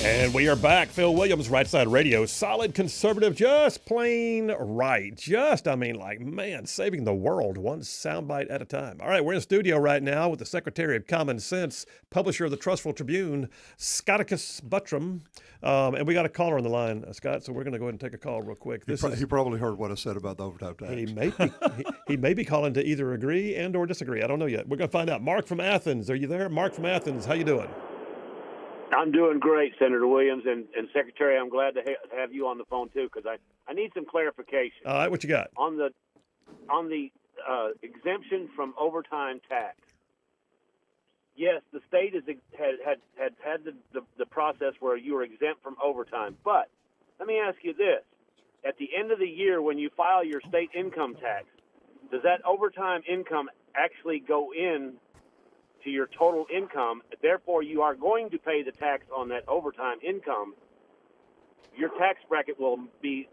And we are back. Phil Williams, Rightside Radio. Solid conservative, just plain right. Man, saving the world one soundbite at a time. All right, we're in the studio right now with the Secretary of Common Sense, publisher of the Trustful Tribune, Scotticus Buttram. And we got a caller on the line, Scott, so we're going to go ahead and take a call real quick. He probably heard what I said about the overtime tax. He may be calling to either agree and or disagree. I don't know yet. We're going to find out. Mark from Athens, are you there? Mark from Athens, how you doing? I'm doing great, Senator Williams, and Secretary, I'm glad to have you on the phone, too, because I need some clarification. All right, what you got? On the exemption from overtime tax, yes, the state had the process where you were exempt from overtime. But let me ask you this. At the end of the year, when you file your state income tax, does that overtime income actually go in to your total income? Therefore, you are going to pay the tax on that overtime income. Your tax bracket will be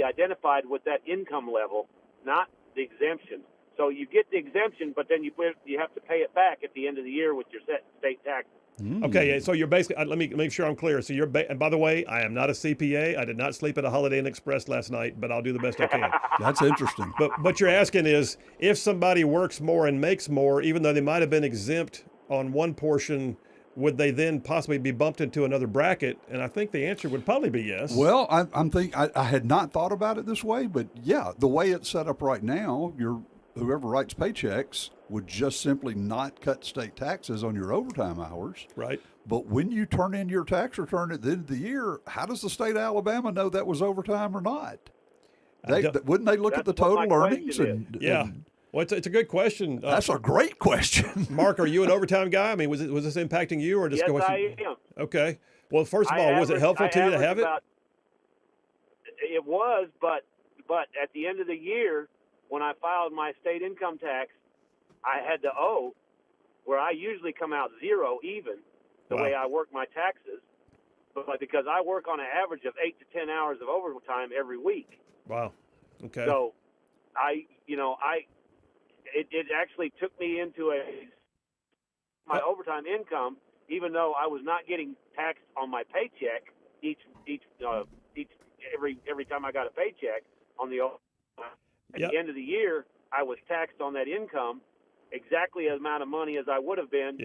identified with that income level, not the exemption. So you get the exemption, but then you have to pay it back at the end of the year with your state tax. Okay, so you're basically, let me make sure I'm clear. So and by the way, I am not a CPA. I did not sleep at a Holiday Inn Express last night, but I'll do the best I can. That's interesting. But what you're asking is, if somebody works more and makes more, even though they might have been exempt on one portion, would they then possibly be bumped into another bracket? And I think the answer would probably be yes. Well, I had not thought about it this way, but yeah, the way it's set up right now, whoever writes paychecks would just simply not cut state taxes on your overtime hours. Right. But when you turn in your tax return at the end of the year, how does the state of Alabama know that was overtime or not? Wouldn't they look at the total earnings? Well, it's a good question. That's a great question. Mark, are you an overtime guy? I mean, was this impacting you or just Yes, going? I am. Okay. Well, first of all, was it helpful to you to have it? It was, but at the end of the year, when I filed my state income tax, I had to owe, where I usually come out zero even, the way I work my taxes, but because I work on an average of 8 to 10 hours of overtime every week. Wow. Okay. So, it actually took me into my overtime income, even though I was not getting taxed on my paycheck every time I got a paycheck on the at the end of the year, I was taxed on that income exactly the amount of money as I would have been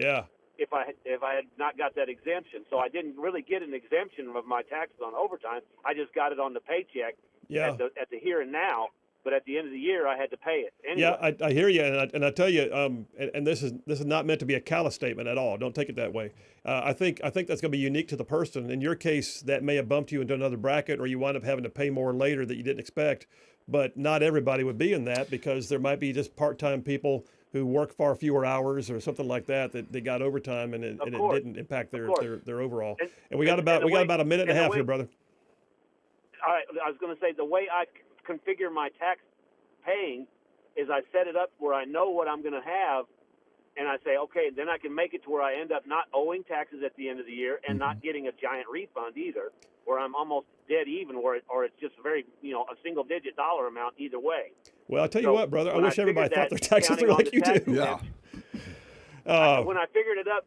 if I had not got that exemption. So I didn't really get an exemption of my taxes on overtime. I just got it on the paycheck at the here and now. But at the end of the year, I had to pay it. Anyway. Yeah, I hear you, and I tell you, and this is not meant to be a callous statement at all. Don't take it that way. I think that's going to be unique to the person. In your case, that may have bumped you into another bracket, or you wind up having to pay more later that you didn't expect. But not everybody would be in that, because there might be just part-time people who work far fewer hours or something like that they got overtime, and it didn't impact their overall. And we got about a minute and a half here, brother. All right, I was going to say, the way I configure my tax paying is I set it up where I know what I'm going to have, and I say, okay, then I can make it to where I end up not owing taxes at the end of the year and not getting a giant refund either, where I'm almost dead even, or it's just very, a single-digit dollar amount either way. Well, I'll tell you what, brother, I wish everybody thought their taxes were like you do. Yeah. When I figured it up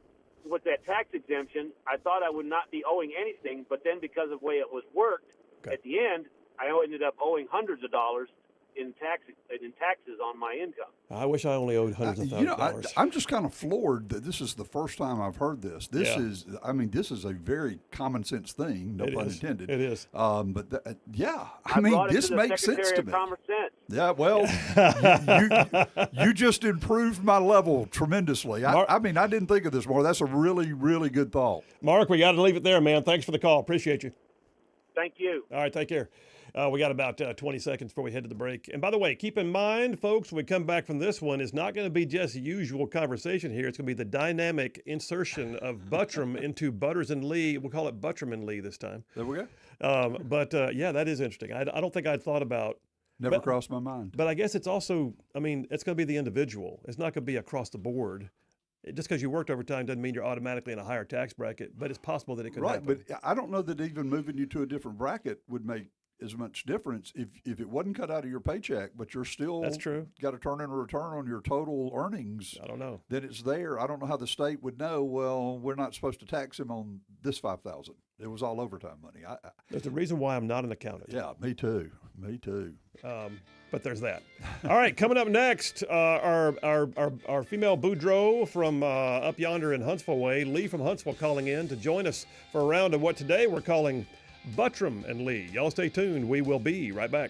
with that tax exemption, I thought I would not be owing anything, but then because of the way it was worked, at the end, I ended up owing hundreds of dollars in taxes on my income. I wish I only owed hundreds of thousands of dollars. I'm just kind of floored that this is the first time I've heard this. This is a very common sense thing, no pun intended. It is. This makes sense to me. Common sense. Yeah, well, you just improved my level tremendously. I didn't think of this more. That's a really, really good thought. Mark, we got to leave it there, man. Thanks for the call. Appreciate you. Thank you. All right, take care. We got about 20 seconds before we head to the break. And by the way, keep in mind, folks, when we come back from this one, it's not going to be just usual conversation here. It's going to be the dynamic insertion of Buttram into Butters and Lee. We'll call it Buttram and Lee this time. There we go. That is interesting. I don't think I'd thought about. Never crossed my mind. But I guess it's also, it's going to be the individual. It's not going to be across the board. Just because you worked overtime doesn't mean you're automatically in a higher tax bracket, but it's possible that it could happen. Right, but I don't know that even moving you to a different bracket would make as much difference if it wasn't cut out of your paycheck, but you're still That's true. Got to turn in a return on your total earnings. I don't know. Then it's there. I don't know how the state would know, well, we're not supposed to tax him on this $5,000. It was all overtime money. There's a reason why I'm not an accountant. Yeah, me too. Me too. But there's that. All right, coming up next, our female Boudreaux from up yonder in Huntsville Way, Lee from Huntsville, calling in to join us for a round of what today we're calling Buttram and Lee. Y'all stay tuned. We will be right back.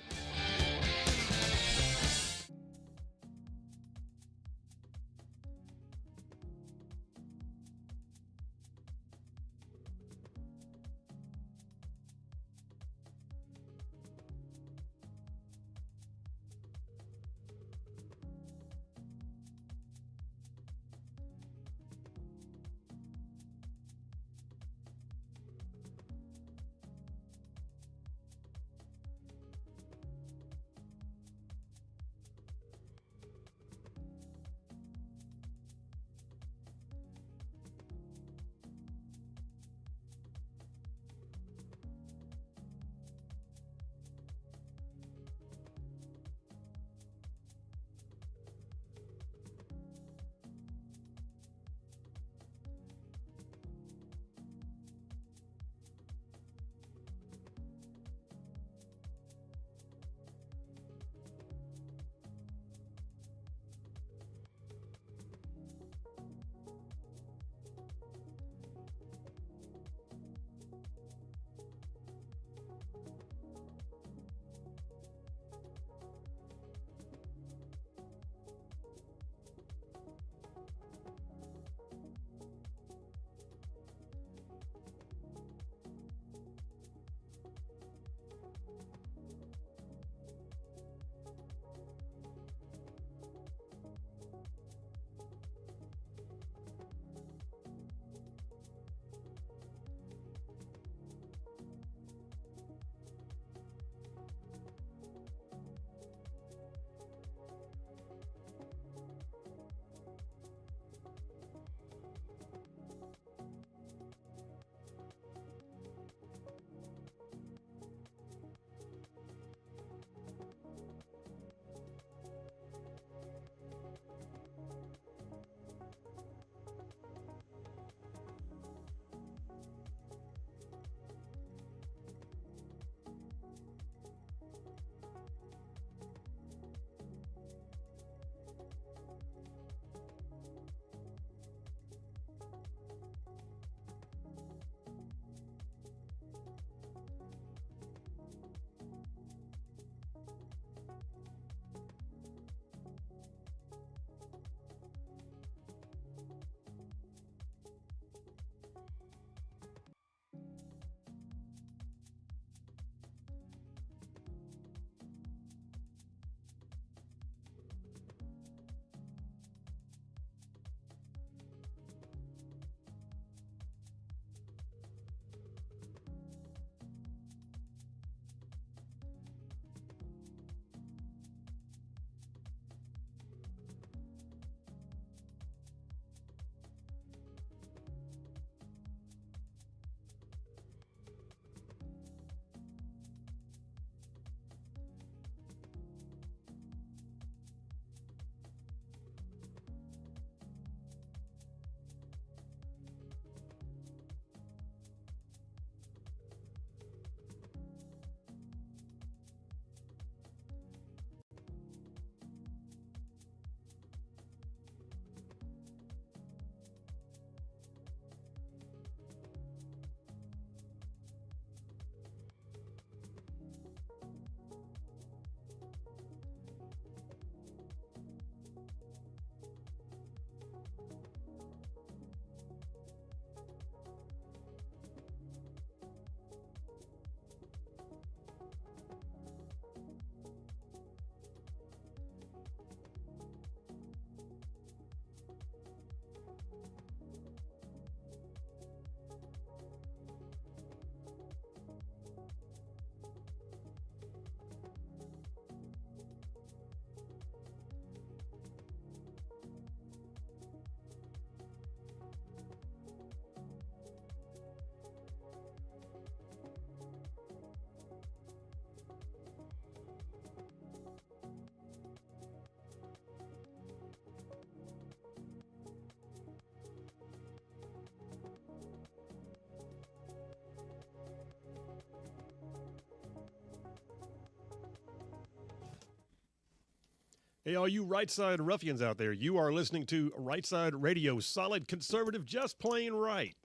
Hey, all you Rightside ruffians out there, you are listening to Rightside Radio, solid conservative, just plain right.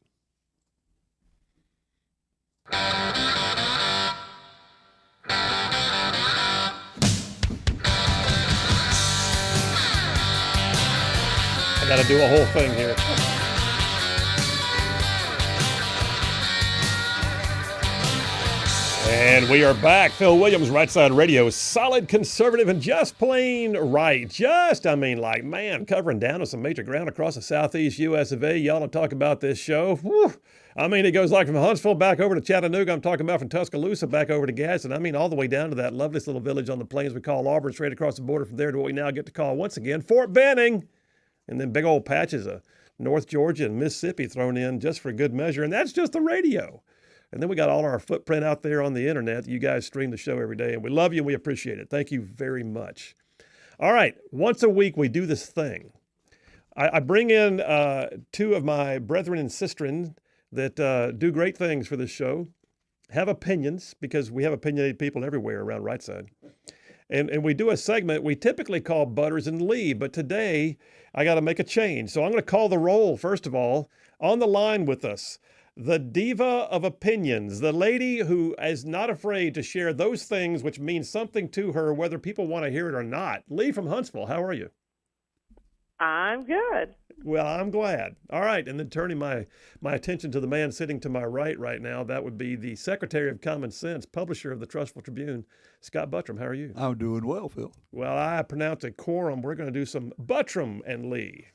I got to do a whole thing here. And we are back. Phil Williams, Rightside Radio, solid conservative and just plain right. Covering down on some major ground across the southeast U.S. of A. Y'all don't talk about this show. Whew. It goes like from Huntsville back over to Chattanooga. I'm talking about from Tuscaloosa back over to Gadsden. All the way down to that lovely little village on the plains we call Auburn, straight across the border from there to what we now get to call once again Fort Benning. And then big old patches of North Georgia and Mississippi thrown in just for good measure. And that's just the radio. And then we got all our footprint out there on the internet. You guys stream the show every day, and we love you and we appreciate it. Thank you very much. All right, once a week we do this thing. I bring in two of my brethren and sistren that do great things for this show, have opinions, because we have opinionated people everywhere around Rightside. And we do a segment we typically call Butters and Lee, but today I got to make a change. So I'm going to call the roll, first of all, on the line with us. The diva of opinions, the lady who is not afraid to share those things which mean something to her, whether people want to hear it or not. Lee from Huntsville, how are you? I'm good. Well, I'm glad. All right, and then turning my attention to the man sitting to my right now, that would be the Secretary of Common Sense, publisher of the Trustful Tribune, Scott Buttram. How are you? I'm doing well, Phil. Well, I pronounce it quorum. We're going to do some Buttram and Lee.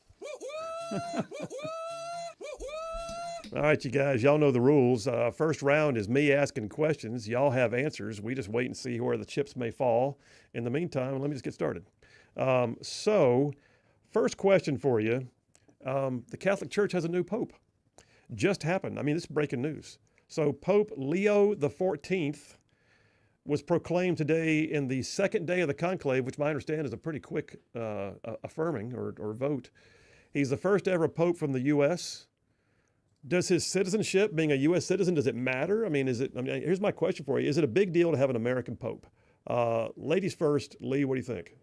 All right, you guys, y'all know the rules. First round is me asking questions. Y'all have answers. We just wait and see where the chips may fall. In the meantime, let me just get started. So, first question for you. The Catholic Church has a new pope. Just happened. This is breaking news. So Pope Leo the 14th was proclaimed today in the second day of the conclave, which my understanding is a pretty quick affirming or vote. He's the first ever pope from the U.S. Does his citizenship, being a U.S. citizen, does it matter? Here's my question for you. Is it a big deal to have an American pope? Ladies first. Lee, what do you think?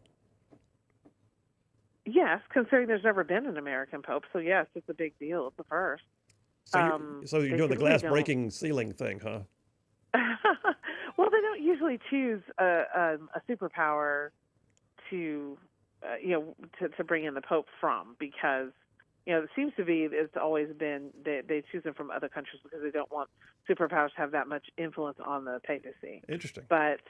Yes, considering there's never been an American pope, so yes, it's a big deal. It's the first. So you're doing the glass-breaking ceiling thing, huh? Well, they don't usually choose a superpower to bring in the pope from, because it seems to be it's always been they choose them from other countries because they don't want superpowers to have that much influence on the papacy. Interesting. But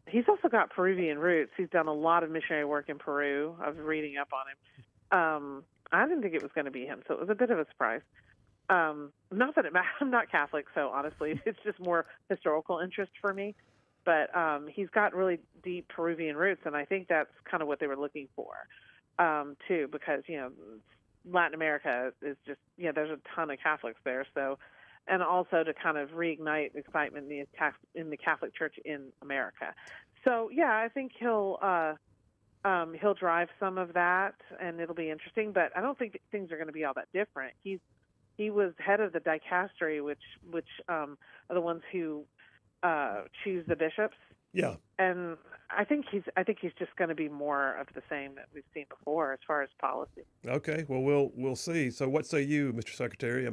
he's also got Peruvian roots. He's done a lot of missionary work in Peru. I was reading up on him. I didn't think it was going to be him, so it was a bit of a surprise. Not that I'm not Catholic, so honestly, it's just more historical interest for me. But he's got really deep Peruvian roots, and I think that's kind of what they were looking for, too, because, Latin America is just, there's a ton of Catholics there, so, and also to kind of reignite excitement in the Catholic Church in America. So, yeah, I think he'll drive some of that, and it'll be interesting, but I don't think things are going to be all that different. He was head of the dicastery, which are the ones who choose the bishops. Yeah. And I think he's just going to be more of the same that we've seen before as far as policy. Okay. Well, we'll see. So what say you, Mr. Secretary?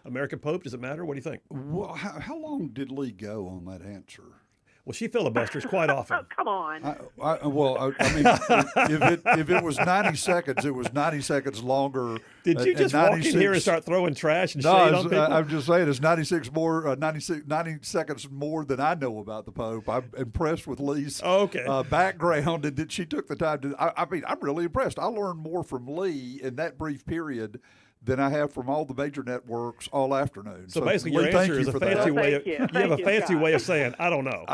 American Pope, does it matter? What do you think? Well, how long did Lee go on that answer? Well, she filibusters quite often. Oh, come on. If it was 90 seconds, it was 90 seconds longer. Did you just walk in here and start throwing trash and shade on people? I'm just saying it's 90 seconds more than I know about the Pope. I'm impressed with Lee's background, and that she took the time to. I'm really impressed. I learned more from Lee in that brief period than I have from all the major networks all afternoon. So basically, your answer is a fancy way of a fancy way of saying I don't know.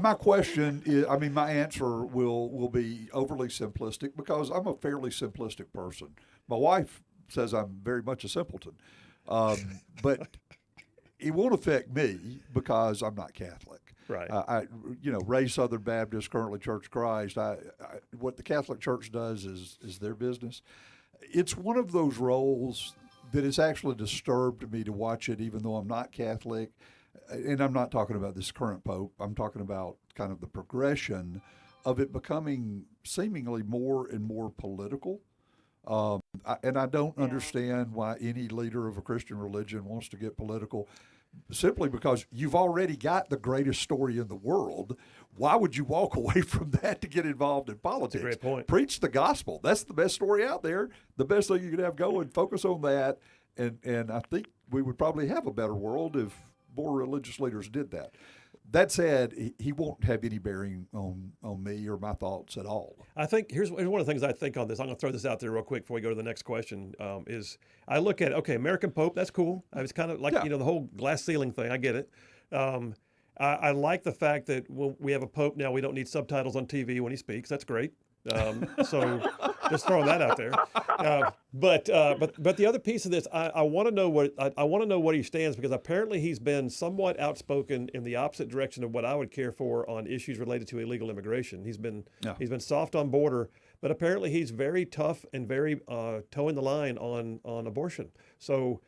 My question is, my answer will be overly simplistic because I'm a fairly simplistic person. My wife says I'm very much a simpleton, but it won't affect me because I'm not Catholic. Right. Raised Southern Baptist, currently Church of Christ. What the Catholic Church does is their business. It's one of those roles that has actually disturbed me to watch it, even though I'm not Catholic. and I'm not talking about this current pope, I'm talking about kind of the progression of it becoming seemingly more and more political. And I don't understand why any leader of a Christian religion wants to get political, simply because you've already got the greatest story in the world. Why would you walk away from that to get involved in politics? That's a great point. Preach the gospel. That's the best story out there. The best thing you could have going. Focus on that. And I think we would probably have a better world if more religious leaders did that. That said, he won't have any bearing on me or my thoughts at all. I think here's one of the things I think on this. I'm going to throw this out there real quick before we go to the next question. Is I look at, okay, American Pope, that's cool. I was kind of like, the whole glass ceiling thing. I get it. I like the fact that we have a Pope now. We don't need subtitles on TV when he speaks. That's great. So just throwing that out there. But the other piece of this, I want to know what he stands, because apparently he's been somewhat outspoken in the opposite direction of what I would care for on issues related to illegal immigration. He's been soft on border, but apparently he's very tough and very towing the line on abortion. So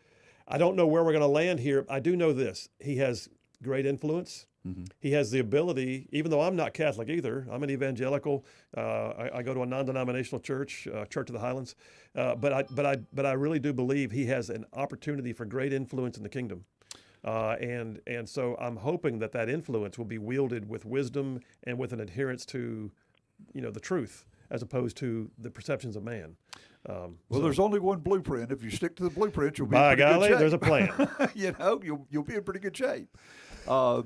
I don't know where we're going to land here. I do know this: he has great influence. Mm-hmm. He has the ability, even though I'm not Catholic either. I'm an evangelical. I go to a non-denominational church, Church of the Highlands. But I really do believe he has an opportunity for great influence in the kingdom. And so I'm hoping that influence will be wielded with wisdom and with an adherence to, the truth, as opposed to the perceptions of man. There's only one blueprint. If you stick to the blueprint, you'll be by in pretty golly, good shape. there's a plan. You'll be in pretty good shape. I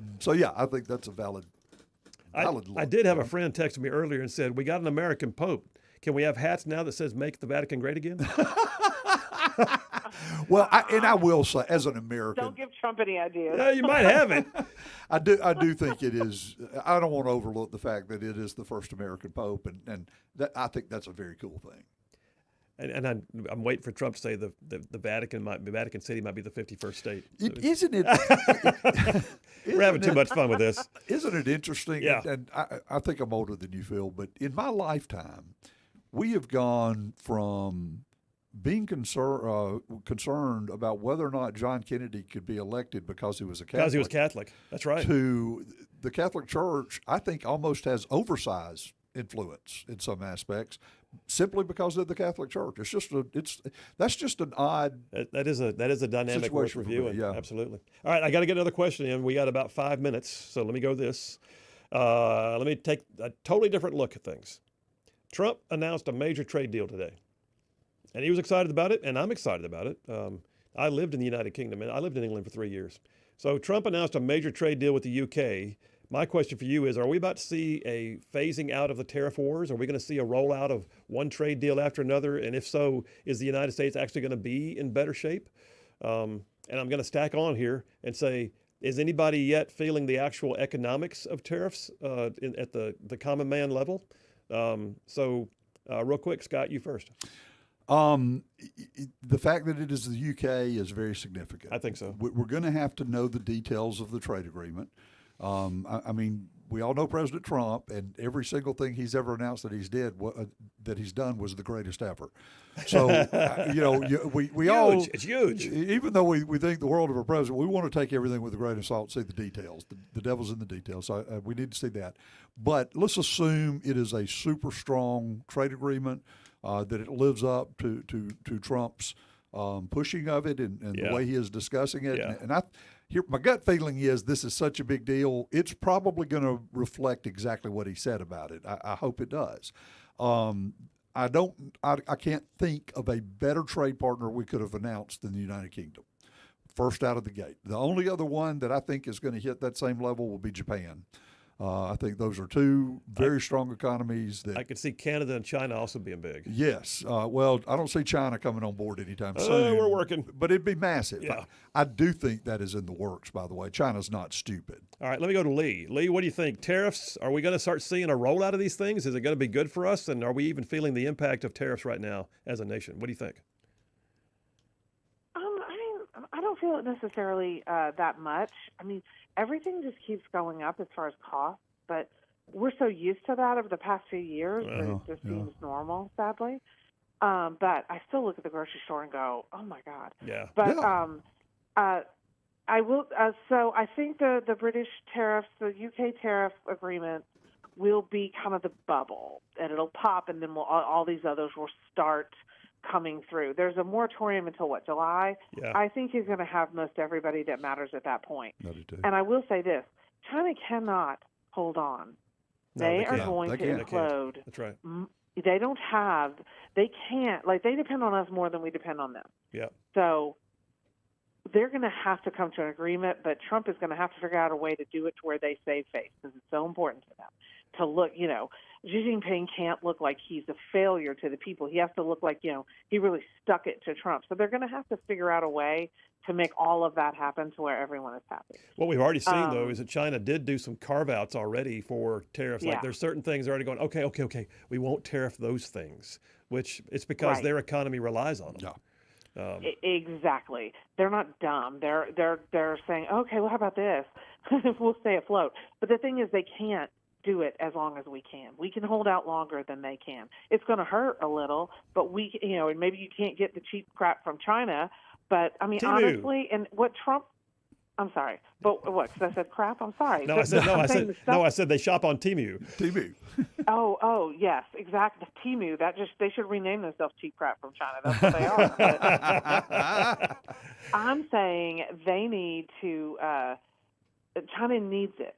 think that's a valid look. I did have a friend text me earlier and said, we got an American Pope. Can we have hats now that says "Make the Vatican Great Again"? Well, I will say, as an American, don't give Trump any ideas. Yeah, you might have it. I do think it is. I don't want to overlook the fact that it is the first American Pope, and that, I think that's a very cool thing. And I'm waiting for Trump to say the Vatican City might be the 51st state. Isn't it? We're having too much fun with this. Isn't it interesting? Yeah. And I think I'm older than you, Phil, but in my lifetime, we have gone from being concerned about whether or not John Kennedy could be elected because he was a Catholic. Because he was Catholic. That's right. To the Catholic Church, I think almost has oversized influence in some aspects, simply because of the Catholic Church. That's just an odd. That is a dynamic worth reviewing. Yeah, absolutely. All right, I got to get another question in. We got about 5 minutes, so let me go this. Let me take a totally different look at things. Trump announced a major trade deal today, and he was excited about it, and I'm excited about it. I lived in the United Kingdom, and I lived in England for 3 years. So Trump announced a major trade deal with the UK. My question for you is, are we about to see a phasing out of the tariff wars? Are we going to see a rollout of one trade deal after another? And if so, is the United States actually going to be in better shape? And I'm going to stack on here and say, is anybody yet feeling the actual economics of tariffs at the common man level? Real quick, Scott, you first. The fact that it is the UK is very significant. I think so. We're going to have to know the details of the trade agreement. I mean, we all know President Trump, and every single thing he's ever announced that he's done was the greatest ever. So, we all, it's huge. Even though we think the world of a president, we want to take everything with a grain of salt, see the details. The devil's in the details. So we need to see that. But let's assume it is a super strong trade agreement, that it lives up to Trump's pushing of it and the way he is discussing it. Yeah. My gut feeling is this is such a big deal, it's probably going to reflect exactly what he said about it. I hope it does. I can't think of a better trade partner we could have announced than the United Kingdom, first out of the gate. The only other one that I think is going to hit that same level will be Japan. I think those are two very strong economies. That I could see Canada and China also being big. Yes. Well, I don't see China coming on board anytime soon. We're working. But it'd be massive. Yeah. I do think that is in the works, by the way. China's not stupid. All right, let me go to Lee. Lee, what do you think? Tariffs, are we going to start seeing a rollout of these things? Is it going to be good for us? And are we even feeling the impact of tariffs right now as a nation? What do you think? I don't feel it necessarily that much. I mean, everything just keeps going up as far as costs, but we're so used to that over the past few years that it just seems normal, sadly. But I still look at the grocery store and go, oh, my God. Yeah. But I will. So I think the British tariffs, the UK tariff agreement, will be kind of the bubble, and it'll pop, and then all these others will start coming through. There's a moratorium until what, July? Yeah. I think he's going to have most everybody that matters at that point. I do too. And I will say this: China cannot hold on. No, they are can't. going They to can't. implode. That's right. They don't have. They can't. Like, they depend on us more than we depend on them. Yeah. So they're going to have to come to an agreement, but Trump is going to have to figure out a way to do it to where they save face, because it's so important to them to look, Xi Jinping can't look like he's a failure to the people. He has to look like, he really stuck it to Trump. So they're going to have to figure out a way to make all of that happen to where everyone is happy. What we've already seen, though, is that China did do some carve-outs already for tariffs. Like, there's certain things already going, okay, we won't tariff those things, which it's because their economy relies on them. Yeah. Exactly. They're not dumb. They're saying, okay, well, how about this? We'll stay afloat. But the thing is, they can't do it as long as we can. We can hold out longer than they can. It's going to hurt a little, but and maybe you can't get the cheap crap from China. But I mean, Temu. Honestly, and what Trump, I'm sorry, but what? Because I said crap. I'm sorry. No, I said they shop on Temu. Temu. Oh, yes, exactly. Temu. They should rename themselves cheap crap from China. That's what they are. But I'm saying they need to. China needs it,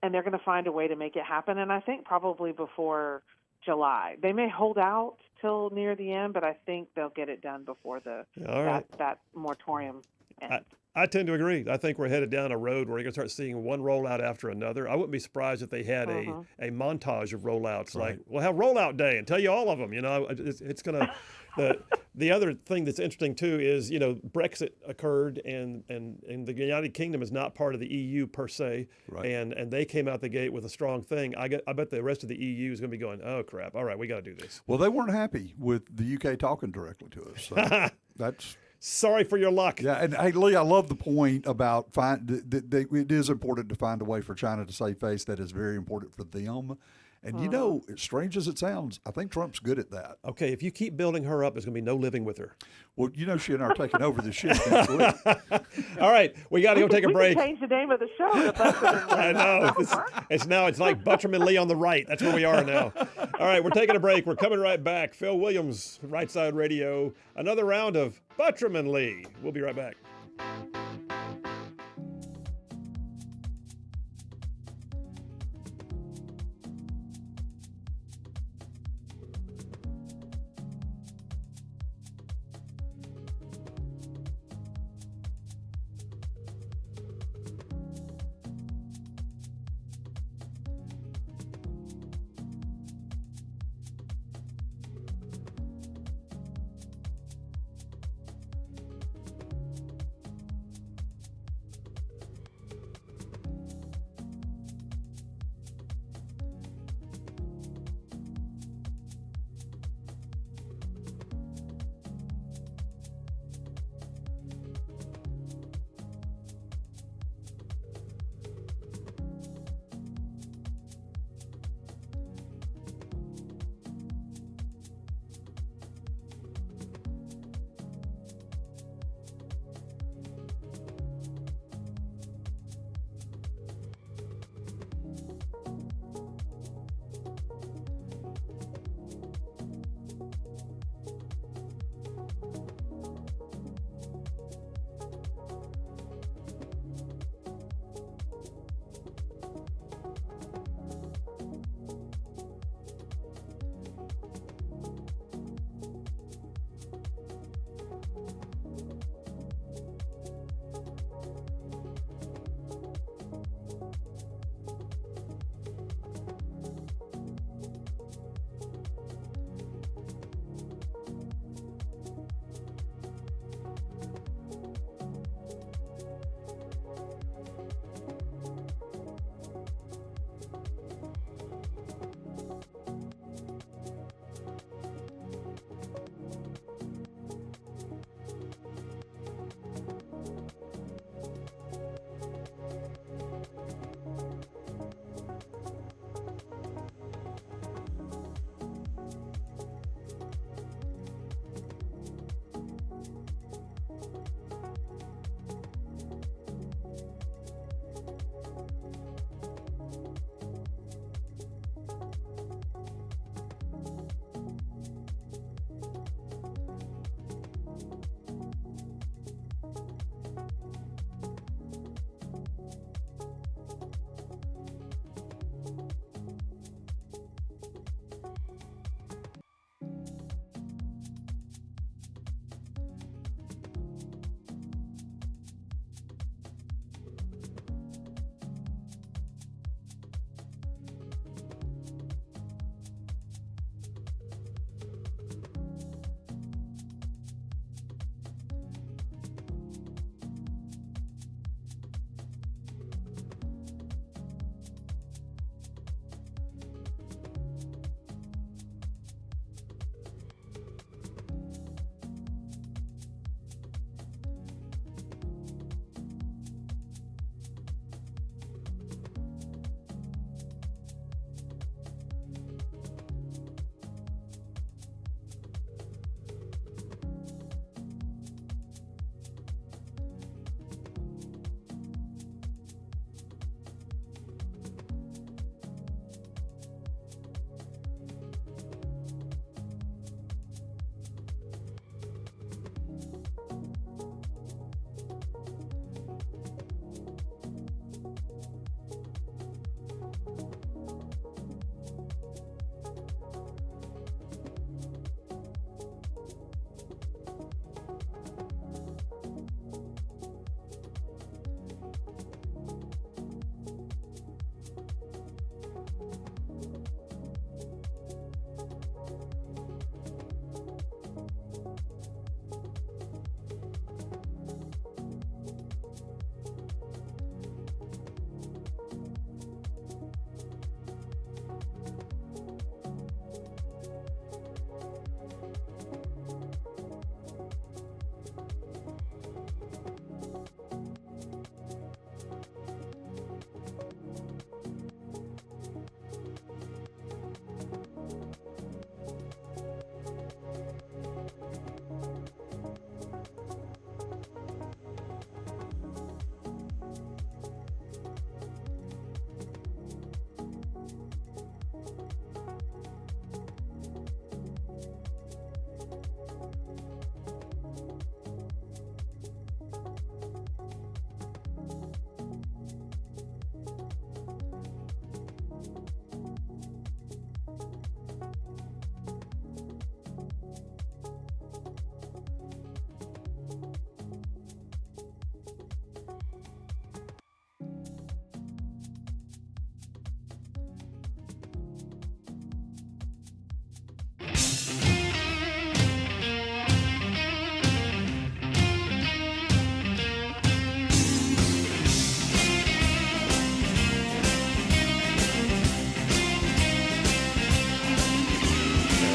and they're going to find a way to make it happen. And I think probably before July. They may hold out till near the end, but I think they'll get it done before that moratorium ends. I tend to agree. I think we're headed down a road where you're going to start seeing one rollout after another. I wouldn't be surprised if they had a montage of rollouts. Right. Like, we'll have rollout day and tell you all of them. It's going to. The other thing that's interesting too is, Brexit occurred and the United Kingdom is not part of the EU per se, right. and they came out the gate with a strong thing. I bet the rest of the EU is going to be going, oh crap, all right, we got to do this. Well, they weren't happy with the UK talking directly to us. So that's. Sorry for your luck. Yeah, and hey, Lee, I love the point about it is important to find a way for China to save face. That is very important for them. And as strange as it sounds, I think Trump's good at that. Okay, if you keep building her up, there's going to be no living with her. Well, she and I are taking over the ship next week. All right, we got to go take a break. We can change the name of the show to Butcherman Lee. I know. It's like Butcherman Lee on the right. That's where we are now. All right, we're taking a break. We're coming right back. Phil Williams, Rightside Radio. Another round of Butcherman Lee. We'll be right back.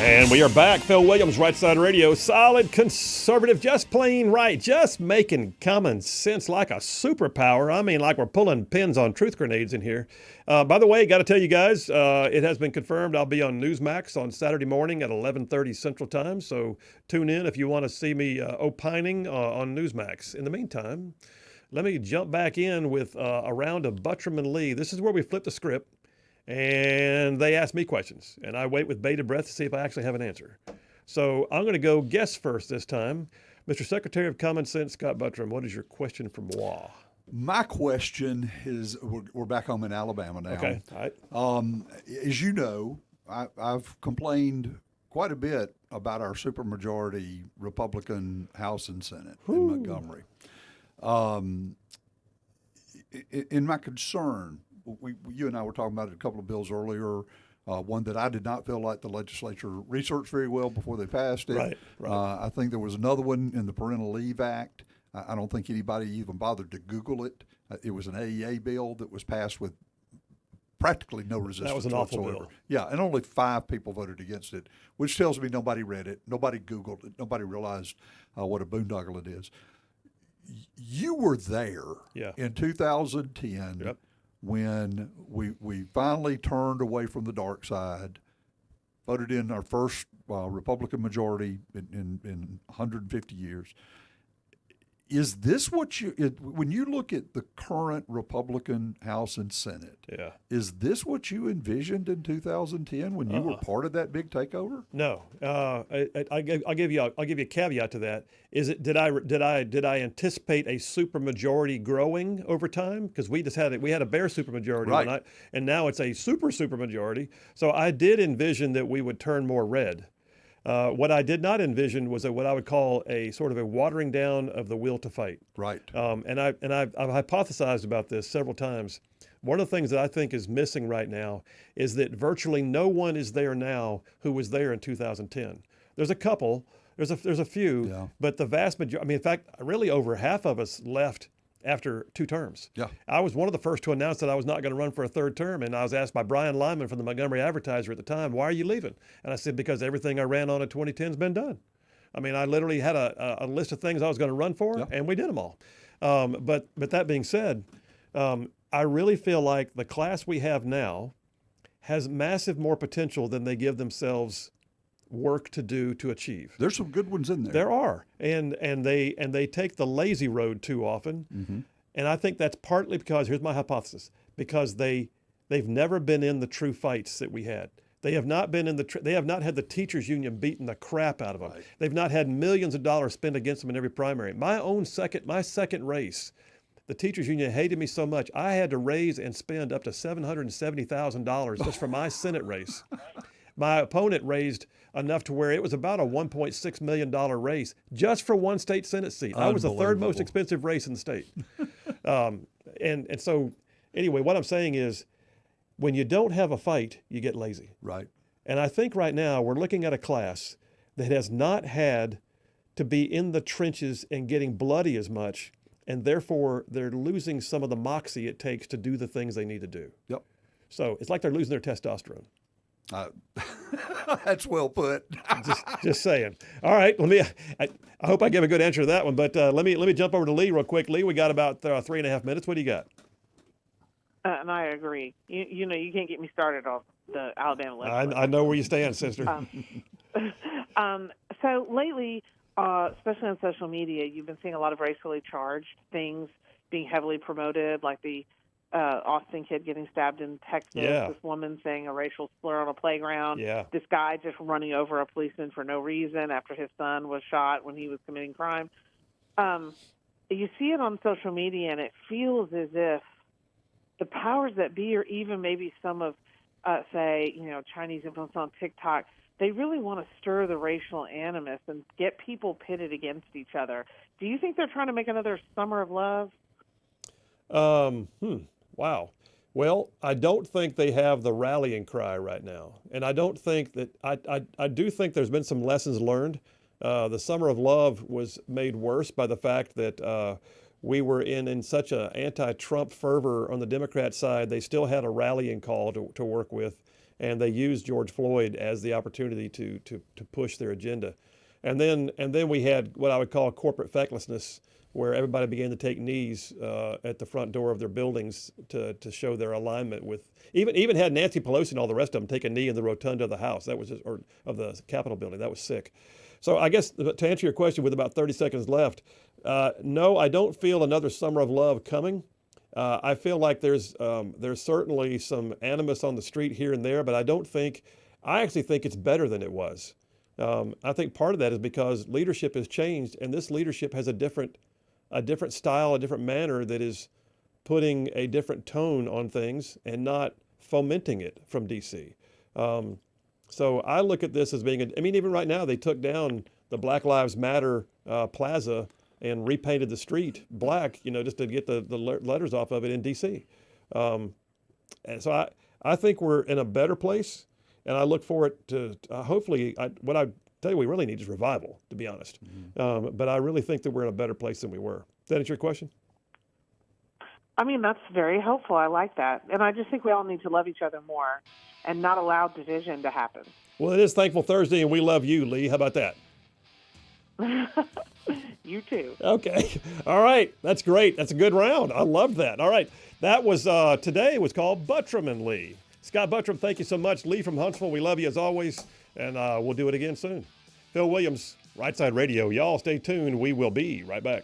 And we are back. Phil Williams, Rightside Radio. Solid conservative, just plain right, just making common sense like a superpower. I mean, like we're pulling pins on truth grenades in here. By the way, got to tell you guys, it has been confirmed I'll be on Newsmax on Saturday morning at 11:30 Central Time. So tune in if you want to see me opining on Newsmax. In the meantime, let me jump back in with a round of Buttram and Lee. This is where we flip the script. And they ask me questions, and I wait with bated breath to see if I actually have an answer. So I'm going to go guest first this time. Mr. Secretary of Common Sense, Scott Buttram, what is your question for moi? My question is, we're back home in Alabama now. Okay, all right. As you know, I've complained quite a bit about our supermajority Republican House and Senate in Montgomery. In my concern, you and I were talking about a couple of bills earlier. One that I did not feel like the legislature researched very well before they passed it. Right. I think there was another one in the Parental Leave Act. I don't think anybody even bothered to Google it. It was an AEA bill that was passed with practically no resistance. That was an awful whatsoever. bill. Yeah, and only 5 people voted against it, which tells me nobody read it, nobody Googled it, nobody realized what a boondoggle it is. You were there in 2010. Yep. When we finally turned away from the dark side, voted in our first Republican majority in 150 years. Is this what when you look at the current Republican House and Senate, is this what you envisioned in 2010 when you were part of that big takeover? No. I'll give you a caveat to that. Is it did I anticipate a supermajority growing over time? Because we had a bare supermajority, right, and now it's a supermajority. So I did envision that we would turn more red. What I did not envision was what I would call a sort of a watering down of the will to fight. Right. And I've hypothesized about this several times. One of the things that I think is missing right now is that virtually no one is there now who was there in 2010. There's a couple, there's a few, but the vast majority. I mean, in fact, really over half of us left after 2 terms. Yeah. I was one of the first to announce that I was not going to run for a 3rd term, and I was asked by Brian Lyman from the Montgomery Advertiser at the time, "Why are you leaving?" And I said, "Because everything I ran on in 2010 has been done." I mean, I literally had a list of things I was going to run for, and we did them all. But that being said, I really feel like the class we have now has massive more potential than they give themselves work to do to achieve. There's some good ones in there. There are, and they take the lazy road too often, and I think that's partly because, here's my hypothesis, because they've never been in the true fights that we had. They have not been they have not had the teachers union beating the crap out of them. Right. They've not had millions of dollars spent against them in every primary. My second race, the teachers union hated me so much I had to raise and spend up to $770,000 just for my Senate race. My opponent raised enough to where it was about a $1.6 million race just for one state Senate seat. I was the 3rd most expensive race in the state. And so anyway, what I'm saying is when you don't have a fight, you get lazy. Right. And I think right now we're looking at a class that has not had to be in the trenches and getting bloody as much, and therefore they're losing some of the moxie it takes to do the things they need to do. Yep. So it's like they're losing their testosterone. That's well put. just saying. All right, I hope I give a good answer to that one. But let me jump over to Lee real quick. Lee, we got about 3.5 minutes. What do you got? And I agree. You know, you can't get me started on the Alabama legislature. I know where you stand, sister. So lately, especially on social media, you've been seeing a lot of racially charged things being heavily promoted, like the Austin kid getting stabbed in Texas, this woman saying a racial slur on a playground, this guy just running over a policeman for no reason after his son was shot when he was committing crime. You see it on social media, and it feels as if the powers that be, or even maybe some of, say, Chinese influence on TikTok, they really want to stir the racial animus and get people pitted against each other. Do you think they're trying to make another Summer of Love? Wow. Well, I don't think they have the rallying cry right now. And I don't think that, I do think there's been some lessons learned. The Summer of Love was made worse by the fact that we were in such an anti-Trump fervor on the Democrat side. They still had a rallying call to work with. and they used George Floyd as the opportunity to push their agenda. And then we had what I would call corporate fecklessness, where everybody began to take knees at the front door of their buildings to show their alignment with, even had Nancy Pelosi and all the rest of them take a knee in the rotunda of the House. That was just, or of the Capitol building. That was sick. So I guess to answer your question with about 30 seconds left, no, I don't feel another summer of love coming. I feel like there's certainly some animus on the street here and there, but I actually think it's better than it was. I think part of that is because leadership has changed, and this leadership has a different style, a different manner that is putting a different tone on things and not fomenting it from DC. So I look at this as being, even right now they took down the Black Lives Matter plaza and repainted the street black, just to get the letters off of it in DC. And so I think we're in a better place, and I look forward to hopefully, what I tell you we really need is revival, to be honest. Mm-hmm. But I really think that we're in a better place than we were. Does that answer your question? That's very helpful. I like that. And I just think we all need to love each other more and not allow division to happen. Well, it is Thankful Thursday, and we love you, Lee. How about that? You too. Okay. All right. That's great. That's a good round. I love that. All right. That was, today was called Buttram and Lee. Scott Buttram, thank you so much. Lee from Huntsville, we love you as always, and we'll do it again soon. Phil Williams, Rightside Radio. Y'all stay tuned. We will be right back.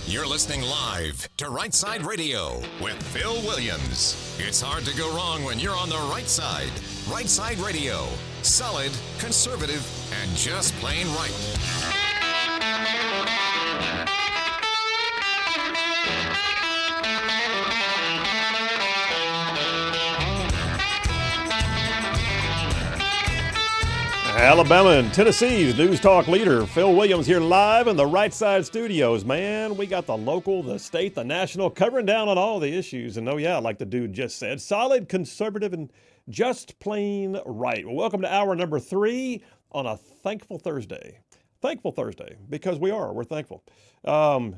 You're listening live to Rightside Radio with Phil Williams. It's hard to go wrong when you're on the right side. Rightside Radio. Solid, conservative, and just plain right. Alabama and Tennessee's news talk leader, Phil Williams, here live in the Right Side studios. Man, we got the local, the state, the national, covering down on all the issues. And oh yeah, like the dude just said, solid, conservative, and just plain right. Well, welcome to hour number 3 on a thankful Thursday. Thankful Thursday, because we're thankful. I'm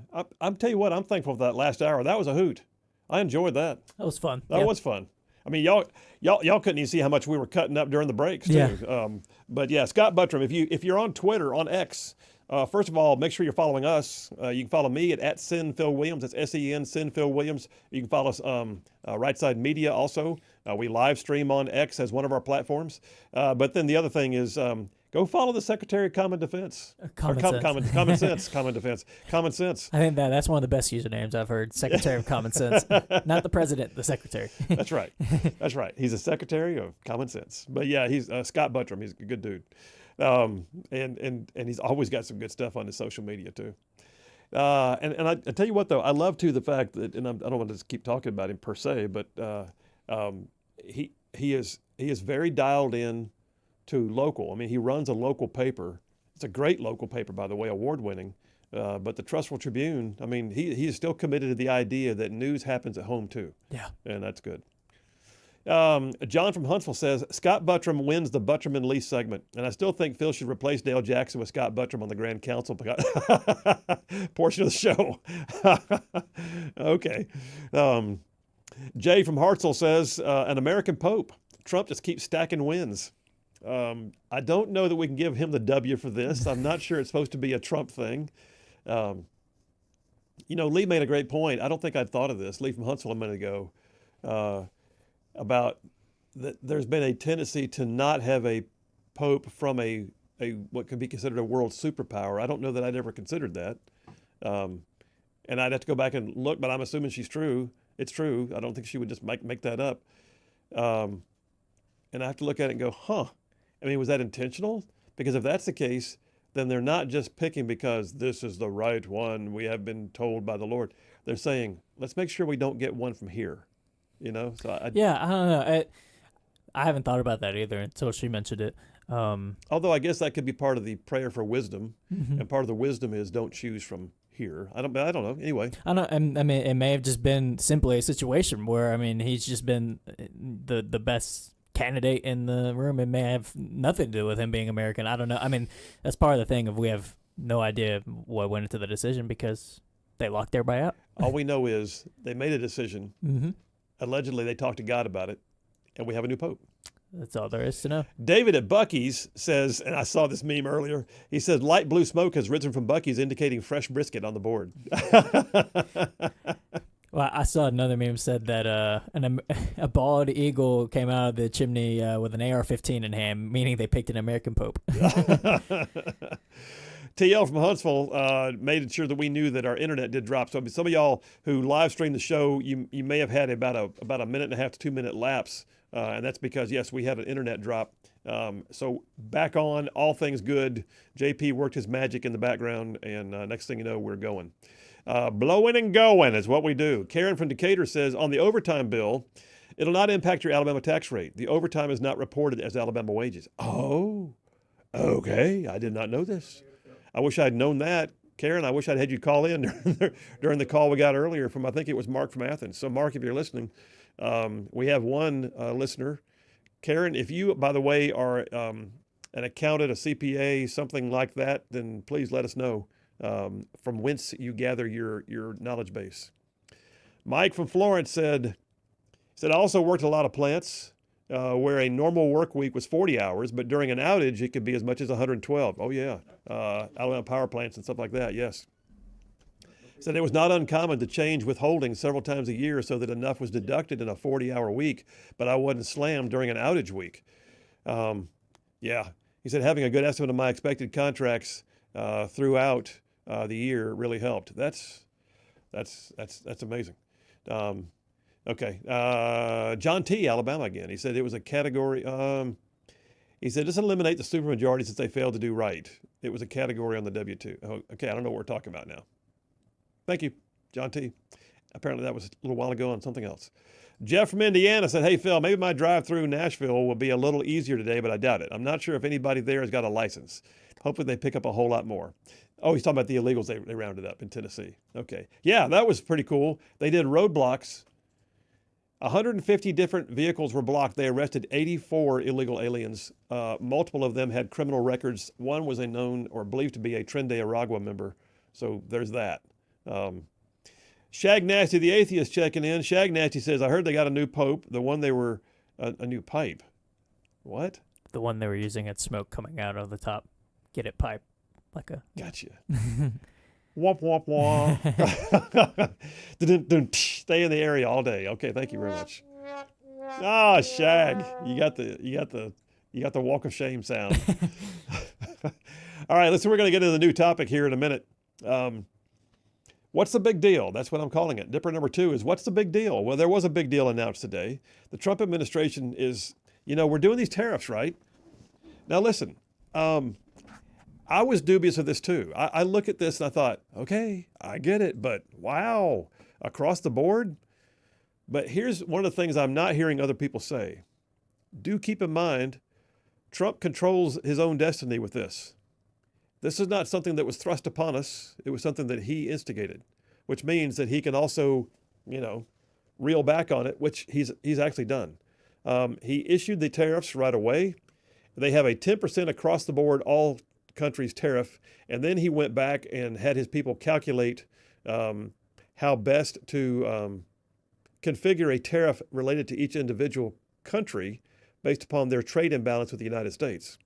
tell you what, I'm thankful for that last hour. That was a hoot. I enjoyed that. That was fun. That was fun. I mean, y'all couldn't even see how much we were cutting up during the breaks too. Yeah. But yeah, Scott Buttram, if you're on Twitter, on X, first of all, make sure you're following us. You can follow me at SenPhilWilliams. That's SEN, SenPhilWilliams. You can follow us Rightside Media also. We live stream on X as one of our platforms. But then the other thing is go follow the Secretary of Common Defense. Common Sense. Common Defense. Common Sense. I think that's one of the best usernames I've heard. Secretary of Common Sense. Not the president, the secretary. That's right. That's right. He's a Secretary of Common Sense. But yeah, he's Scott Buttram. He's a good dude. And he's always got some good stuff on his social media too. And I tell you what though, I love too the fact that, and I don't want to just keep talking about him per se, but he is very dialed in to local. I mean, he runs a local paper. It's a great local paper, by the way, award-winning. But the Trustful Tribune, I mean, he is still committed to the idea that news happens at home too. Yeah. And that's good. John from Huntsville says, Scott Buttram wins the Buttram and Lee segment. And I still think Phil should replace Dale Jackson with Scott Buttram on the Grand Council portion of the show. Okay. Jay from Hartselle says, an American Pope. Trump just keeps stacking wins. I don't know that we can give him the W for this. I'm not sure it's supposed to be a Trump thing. Lee made a great point. I don't think I'd thought of this. Lee from Huntsville a minute ago, about that there's been a tendency to not have a pope from a what could be considered a world superpower. I don't know that I'd ever considered that. And I'd have to go back and look, but I'm assuming she's true. It's true. I don't think she would just make that up. And I have to look at it and go, huh. I mean, was that intentional? Because if that's the case, then they're not just picking because this is the right one we have been told by the Lord. They're saying, let's make sure we don't get one from here. So I don't know. I haven't thought about that either until she mentioned it. Although I guess that could be part of the prayer for wisdom, and part of the wisdom is don't choose from here. I don't know. Anyway, I mean, it may have just been simply a situation where he's just been the best candidate in the room. It may have nothing to do with him being American. I don't know. I mean, that's part of the thing of we have no idea what went into the decision because they locked everybody out. All we know is they made a decision. Allegedly, they talked to God about it, and we have a new pope. That's all there is to know. David at Buc-ee's says, and I saw this meme earlier, he said, light blue smoke has risen from Buc-ee's, indicating fresh brisket on the board. Well, I saw another meme said that a bald eagle came out of the chimney with an AR-15 in hand, meaning they picked an American pope. TL from Huntsville made sure that we knew that our internet did drop. So some of y'all who live streamed the show, you may have had about a minute and a half to 2 minute lapse, and that's because yes, we had an internet drop. So back on, all things good. JP worked his magic in the background, and next thing you know, we're going. Blowing and going is what we do. Karen from Decatur says, on the overtime bill, it'll not impact your Alabama tax rate. The overtime is not reported as Alabama wages. Oh, okay. I did not know this. I wish I'd known that. Karen, I wish I'd had you call in during the call we got earlier from, I think it was Mark from Athens. So Mark, if you're listening, we have one listener. Karen, if you, by the way, are an accountant, a CPA, something like that, then please let us know. From whence you gather your knowledge base. Mike from Florence said, I also worked a lot of plants where a normal work week was 40 hours, but during an outage, it could be as much as 112. Oh, yeah. Alabama power plants and stuff like that, yes. Said it was not uncommon to change withholding several times a year so that enough was deducted in a 40-hour week, but I wasn't slammed during an outage week. Yeah. He said having a good estimate of my expected contracts throughout the year really helped. That's That's amazing. Okay. John T., Alabama again. He said it was a category. He said, just eliminate the supermajority since they failed to do right. It was a category on the W-2. Oh, okay, I don't know what we're talking about now. Thank you, John T. Apparently that was a little while ago on something else. Jeff from Indiana said, hey, Phil, maybe my drive through Nashville will be a little easier today, but I doubt it. I'm not sure if anybody there has got a license. Hopefully they pick up a whole lot more. Oh, he's talking about the illegals they rounded up in Tennessee. Okay. Yeah, that was pretty cool. They did roadblocks. 150 different vehicles were blocked. They arrested 84 illegal aliens. Multiple of them had criminal records. One was a known or believed to be a Tren de Aragua member. So there's that. Shag Nasty, the atheist, checking in. Shag Nasty says, I heard they got a new pope. The one they were, a new pipe. What? The one they were using had smoke coming out of the top. Get it, pipe. Like a... Gotcha. Womp, womp, womp. Stay in the area all day. Okay, thank you very much. Ah, Shag, you got the walk of shame sound. All right, listen, we're going to get into the new topic here in a minute. What's the big deal? That's what I'm calling it. Dipper number 2 is, what's the big deal? Well, there was a big deal announced today. The Trump administration is, we're doing these tariffs, right? Now, listen, I was dubious of this too. I look at this and I thought, okay, I get it, but wow, across the board? But here's one of the things I'm not hearing other people say. Do keep in mind, Trump controls his own destiny with this. This is not something that was thrust upon us. It was something that he instigated, which means that he can also, reel back on it, which he's actually done. He issued the tariffs right away. They have a 10% across the board, all countries tariff, and then he went back and had his people calculate how best to configure a tariff related to each individual country based upon their trade imbalance with the United States.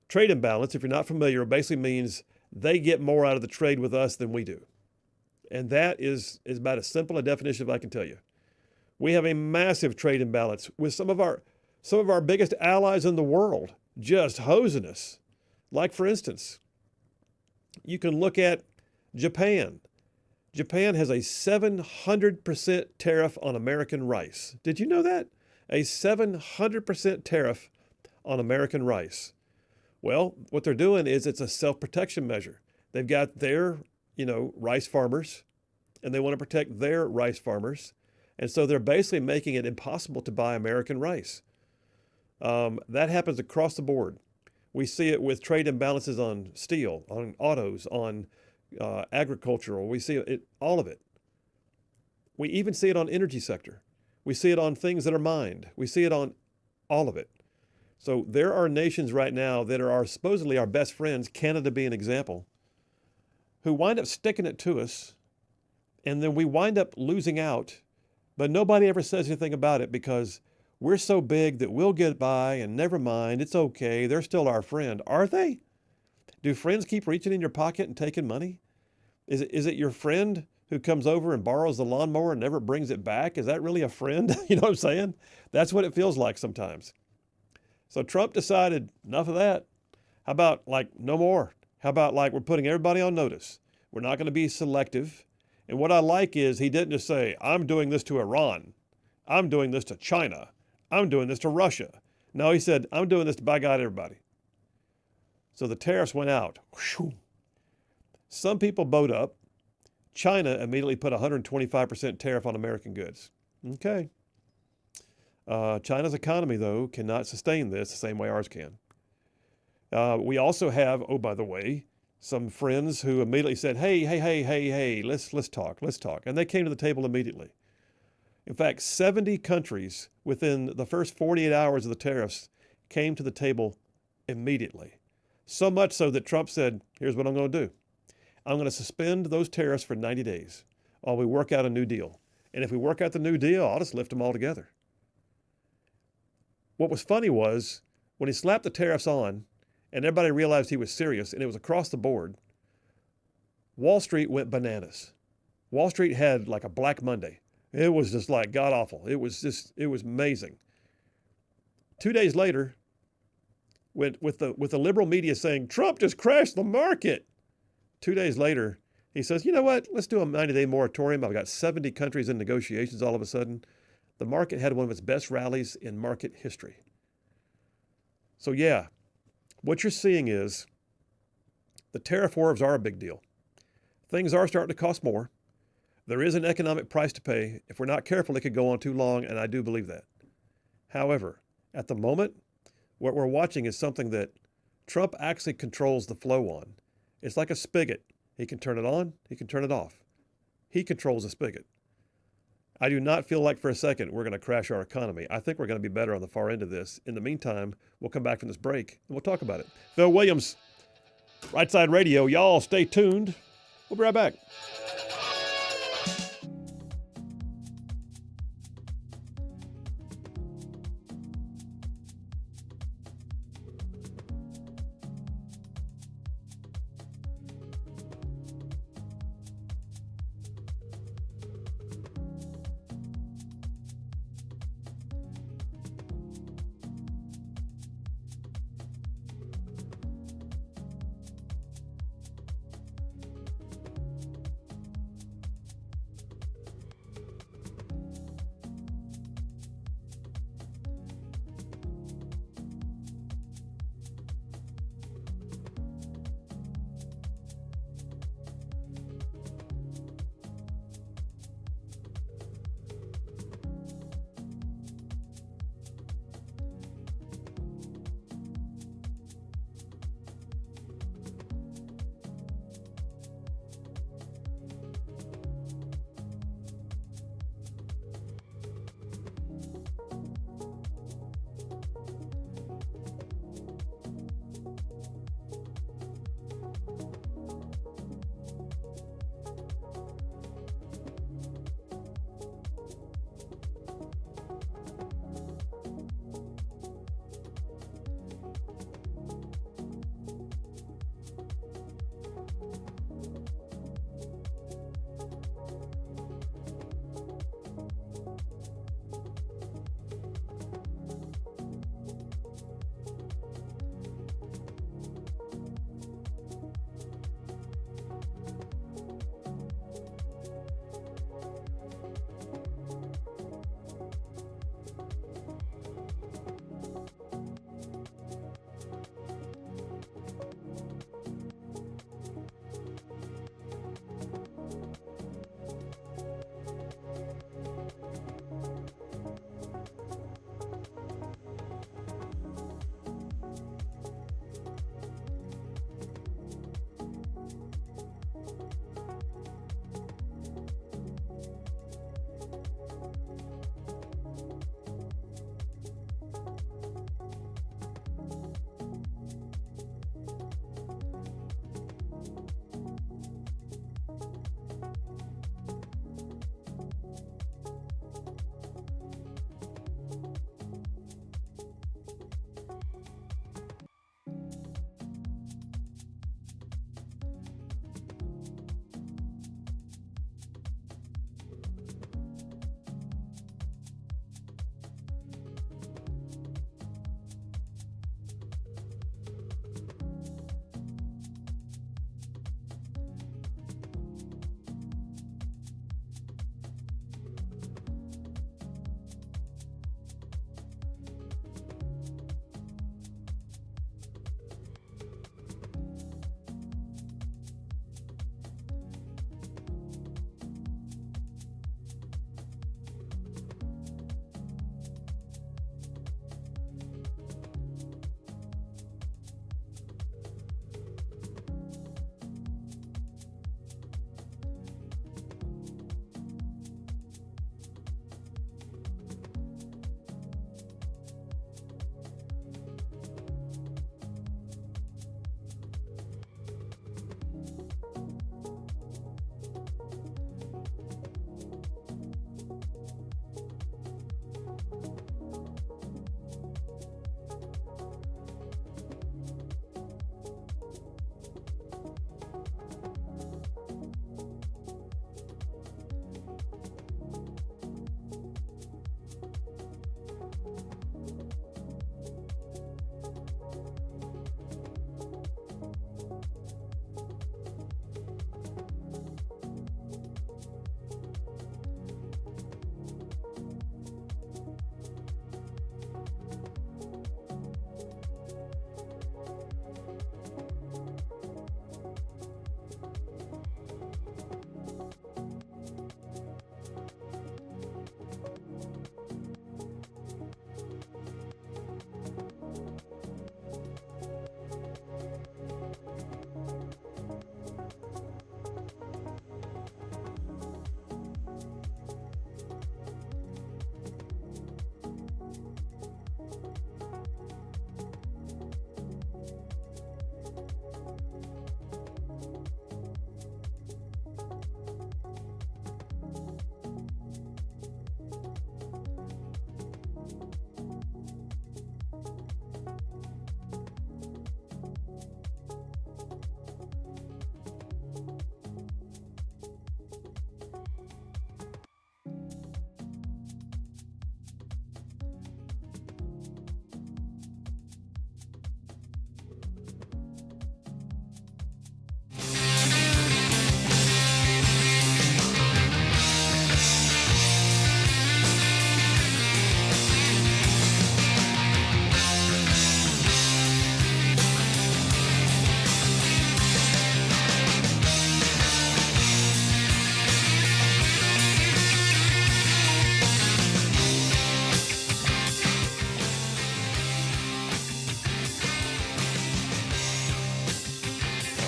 Trade imbalance, if you're not familiar, basically means they get more out of the trade with us than we do. And that is about as simple a definition as I can tell you. We have a massive trade imbalance with some of our biggest allies in the world just hosing us. Like, for instance, you can look at Japan. Japan has a 700% tariff on American rice. Did you know that? A 700% tariff on American rice. Well, what they're doing is it's a self-protection measure. They've got their, rice farmers, and they want to protect their rice farmers. And so they're basically making it impossible to buy American rice. That happens across the board. We see it with trade imbalances on steel, on autos, on agricultural. We see it, all of it. We even see it on energy sector. We see it on things that are mined. We see it on all of it. So there are nations right now that are supposedly our best friends, Canada being an example, who wind up sticking it to us, and then we wind up losing out, but nobody ever says anything about it because we're so big that we'll get by and never mind, it's okay, they're still our friend. Are they? Do friends keep reaching in your pocket and taking money? Is it your friend who comes over and borrows the lawnmower and never brings it back? Is that really a friend? You know what I'm saying? That's what it feels like sometimes. So Trump decided, enough of that. How about no more? How about we're putting everybody on notice? We're not going to be selective. And what I like is he didn't just say, I'm doing this to Iran. I'm doing this to China. I'm doing this to Russia. No, he said, I'm doing this to, by God, everybody. So the tariffs went out. Whew. Some people bowed up. China immediately put a 125% tariff on American goods. Okay. China's economy, though, cannot sustain this the same way ours can. We also have, oh, by the way, some friends who immediately said, hey, let's talk. And they came to the table immediately. In fact, 70 countries within the first 48 hours of the tariffs came to the table immediately. So much so that Trump said, here's what I'm going to do. I'm going to suspend those tariffs for 90 days while we work out a new deal. And if we work out the new deal, I'll just lift them all together. What was funny was when he slapped the tariffs on and everybody realized he was serious and it was across the board, Wall Street went bananas. Wall Street had like a Black Monday. It was just like god awful. It was amazing. 2 days later, with the liberal media saying, Trump just crashed the market. 2 days later, He says, you know what? Let's do a 90-day moratorium. I've got 70 countries in negotiations all of a sudden. The market had one of its best rallies in market history. So yeah, what you're seeing is the tariff wars are a big deal. Things are starting to cost more. There is an economic price to pay. If we're not careful, it could go on too long, and I do believe that. However, at the moment, what we're watching is something that Trump actually controls the flow on. It's like a spigot. He can turn it on, he can turn it off. He controls the spigot. I do not feel like for a second we're going to crash our economy. I think we're going to be better on the far end of this. In the meantime, we'll come back from this break and we'll talk about it. Phil Williams, Rightside Radio. Y'all stay tuned. We'll be right back.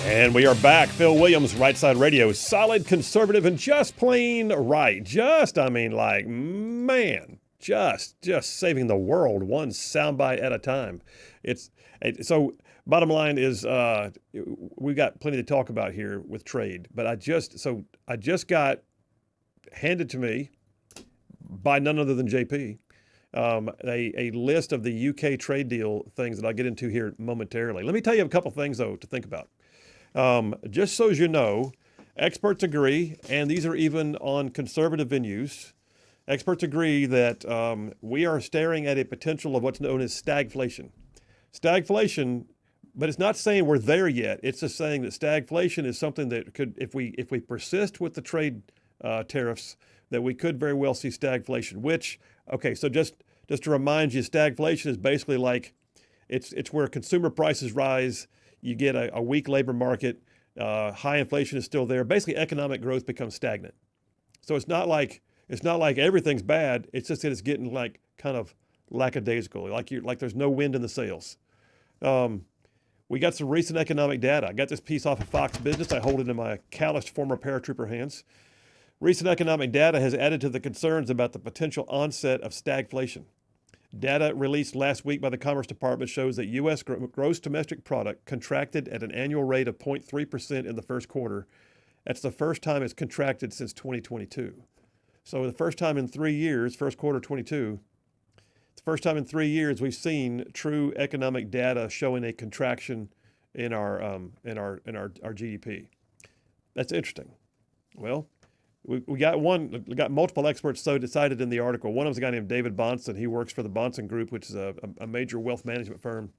And we are back. Phil Williams, Rightside Radio. Solid, conservative, and just plain right. Just saving the world one soundbite at a time. So bottom line is we've got plenty to talk about here with trade. But I just got handed to me by none other than JP a list of the UK trade deal things that I'll get into here momentarily. Let me tell you a couple things, though, to think about. Just so as you know, experts agree, and these are even on conservative venues, experts agree that we are staring at a potential of what's known as stagflation. Stagflation, but it's not saying we're there yet. It's just saying that stagflation is something that could, if we persist with the trade tariffs, that we could very well see stagflation, which, okay, so just to remind you, stagflation is basically like it's where consumer prices rise. You get a weak labor market, high inflation is still there. Basically, economic growth becomes stagnant. So it's not like everything's bad. It's just that it's getting like kind of lackadaisical, like there's no wind in the sails. We got some recent economic data. I got this piece off of Fox Business. I hold it in my calloused former paratrooper hands. Recent economic data has added to the concerns about the potential onset of stagflation. Data released last week by the Commerce Department shows that U.S. gross domestic product contracted at an annual rate of 0.3% in the first quarter. That's the first time it's contracted since 2022. So the first time in 3 years, first quarter 22, it's the first time in 3 years we've seen true economic data showing a contraction in our GDP. That's interesting. Well, we got multiple experts so decided in the article. One of them is a guy named David Bahnsen. He works for the Bahnsen Group, which is a major wealth management firm.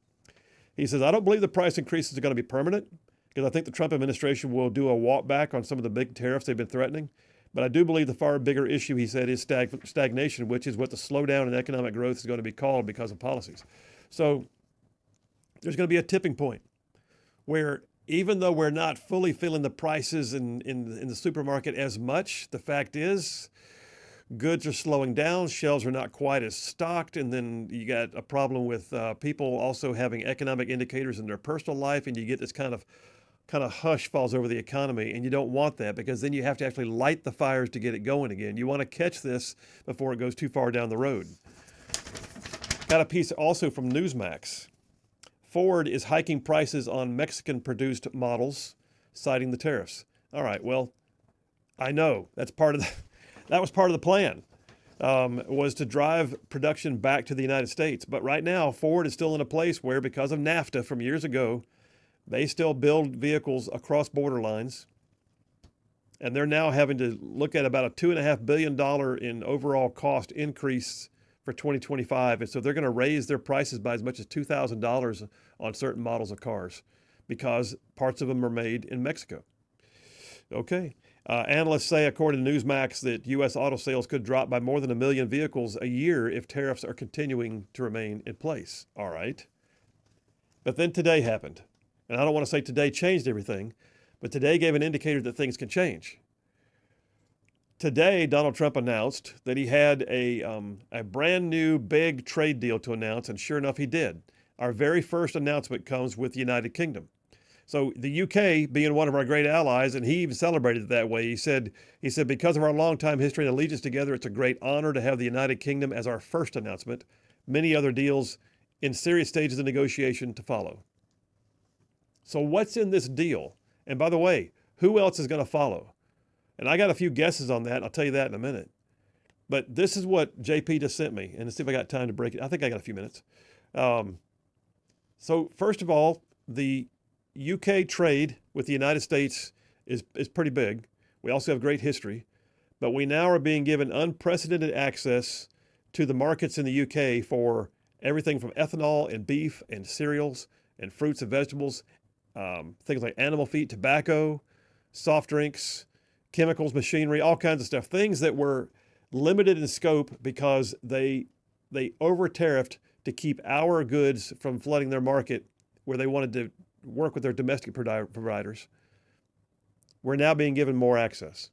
He says, I don't believe the price increases are going to be permanent because I think the Trump administration will do a walk back on some of the big tariffs they've been threatening. But I do believe the far bigger issue, he said, is stagnation, which is what the slowdown in economic growth is going to be called because of policies. So there's going to be a tipping point where even though we're not fully feeling the prices in the supermarket as much, the fact is goods are slowing down, shelves are not quite as stocked, and then you got a problem with people also having economic indicators in their personal life, and you get this kind of hush falls over the economy, and you don't want that because then you have to actually light the fires to get it going again. You want to catch this before it goes too far down the road. Got a piece also from Newsmax. Ford is hiking prices on Mexican-produced models, citing the tariffs. All right, well, I know that was part of the plan, was to drive production back to the United States. But right now, Ford is still in a place where, because of NAFTA from years ago, they still build vehicles across border lines, and they're now having to look at about a $2.5 billion in overall cost increase for 2025, and so they're going to raise their prices by as much as $2,000 on certain models of cars because parts of them are made in Mexico. Okay. Analysts say, according to Newsmax, that U.S. auto sales could drop by more than 1 million vehicles a year if tariffs are continuing to remain in place. All right. But then today happened. And I don't want to say today changed everything, but today gave an indicator that things can change. Today, Donald Trump announced that he had a brand new big trade deal to announce, and sure enough, he did. Our very first announcement comes with the United Kingdom. So the UK, being one of our great allies, and he even celebrated it that way, he said, because of our longtime history and allegiance together, it's a great honor to have the United Kingdom as our first announcement. Many other deals in serious stages of negotiation to follow. So what's in this deal? And by the way, who else is going to follow? And I got a few guesses on that. I'll tell you that in a minute. But this is what JP just sent me. And let's see if I got time to break it. I think I got a few minutes. So first of all, the UK trade with the United States is pretty big. We also have great history. But we now are being given unprecedented access to the markets in the UK for everything from ethanol and beef and cereals and fruits and vegetables, things like animal feed, tobacco, soft drinks, chemicals, machinery, all kinds of stuff, things that were limited in scope because they over-tariffed to keep our goods from flooding their market where they wanted to work with their domestic providers. We're now being given more access.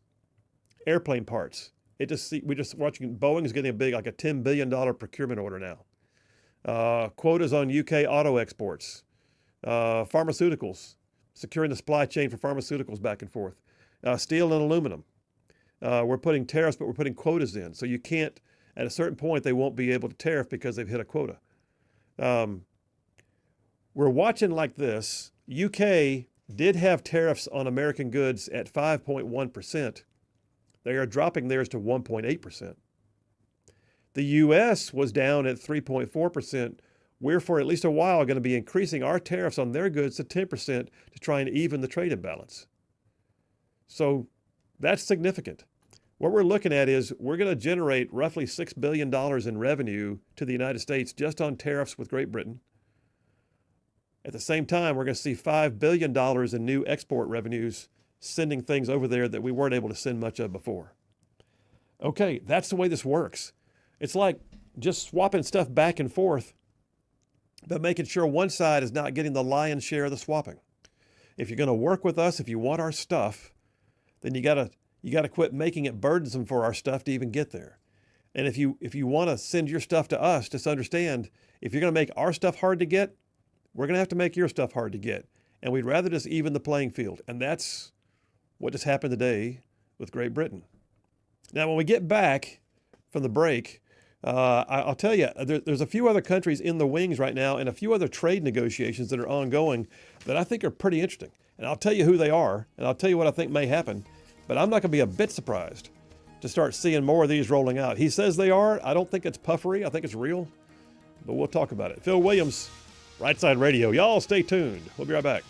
Airplane parts. We're just watching, Boeing is getting a big, like a $10 billion procurement order now. Quotas on UK auto exports. Pharmaceuticals. securing the supply chain for pharmaceuticals back and forth. Steel and aluminum. We're putting tariffs, but we're putting quotas in. So you can't, at a certain point, they won't be able to tariff because they've hit a quota. We're watching like this. UK did have tariffs on American goods at 5.1%. They are dropping theirs to 1.8%. The U.S. was down at 3.4%. We're, for at least a while, going to be increasing our tariffs on their goods to 10% to try and even the trade imbalance. So that's significant. What we're looking at is we're going to generate roughly $6 billion in revenue to the United States just on tariffs with Great Britain. At the same time, we're going to see $5 billion in new export revenues, sending things over there that we weren't able to send much of before. Okay, that's the way this works. It's like just swapping stuff back and forth, but making sure one side is not getting the lion's share of the swapping. If you're going to work with us, if you want our stuff, then you got to quit making it burdensome for our stuff to even get there. And if you want to send your stuff to us, just understand, if you're going to make our stuff hard to get, we're going to have to make your stuff hard to get. And we'd rather just even the playing field. And that's what just happened today with Great Britain. Now, when we get back from the break, I'll tell you, there's a few other countries in the wings right now and a few other trade negotiations that are ongoing that I think are pretty interesting. And I'll tell you who they are, and I'll tell you what I think may happen. But I'm not going to be a bit surprised to start seeing more of these rolling out. He says they are. I don't think it's puffery. I think it's real. But we'll talk about it. Phil Williams, Rightside Radio. Y'all stay tuned. We'll be right back.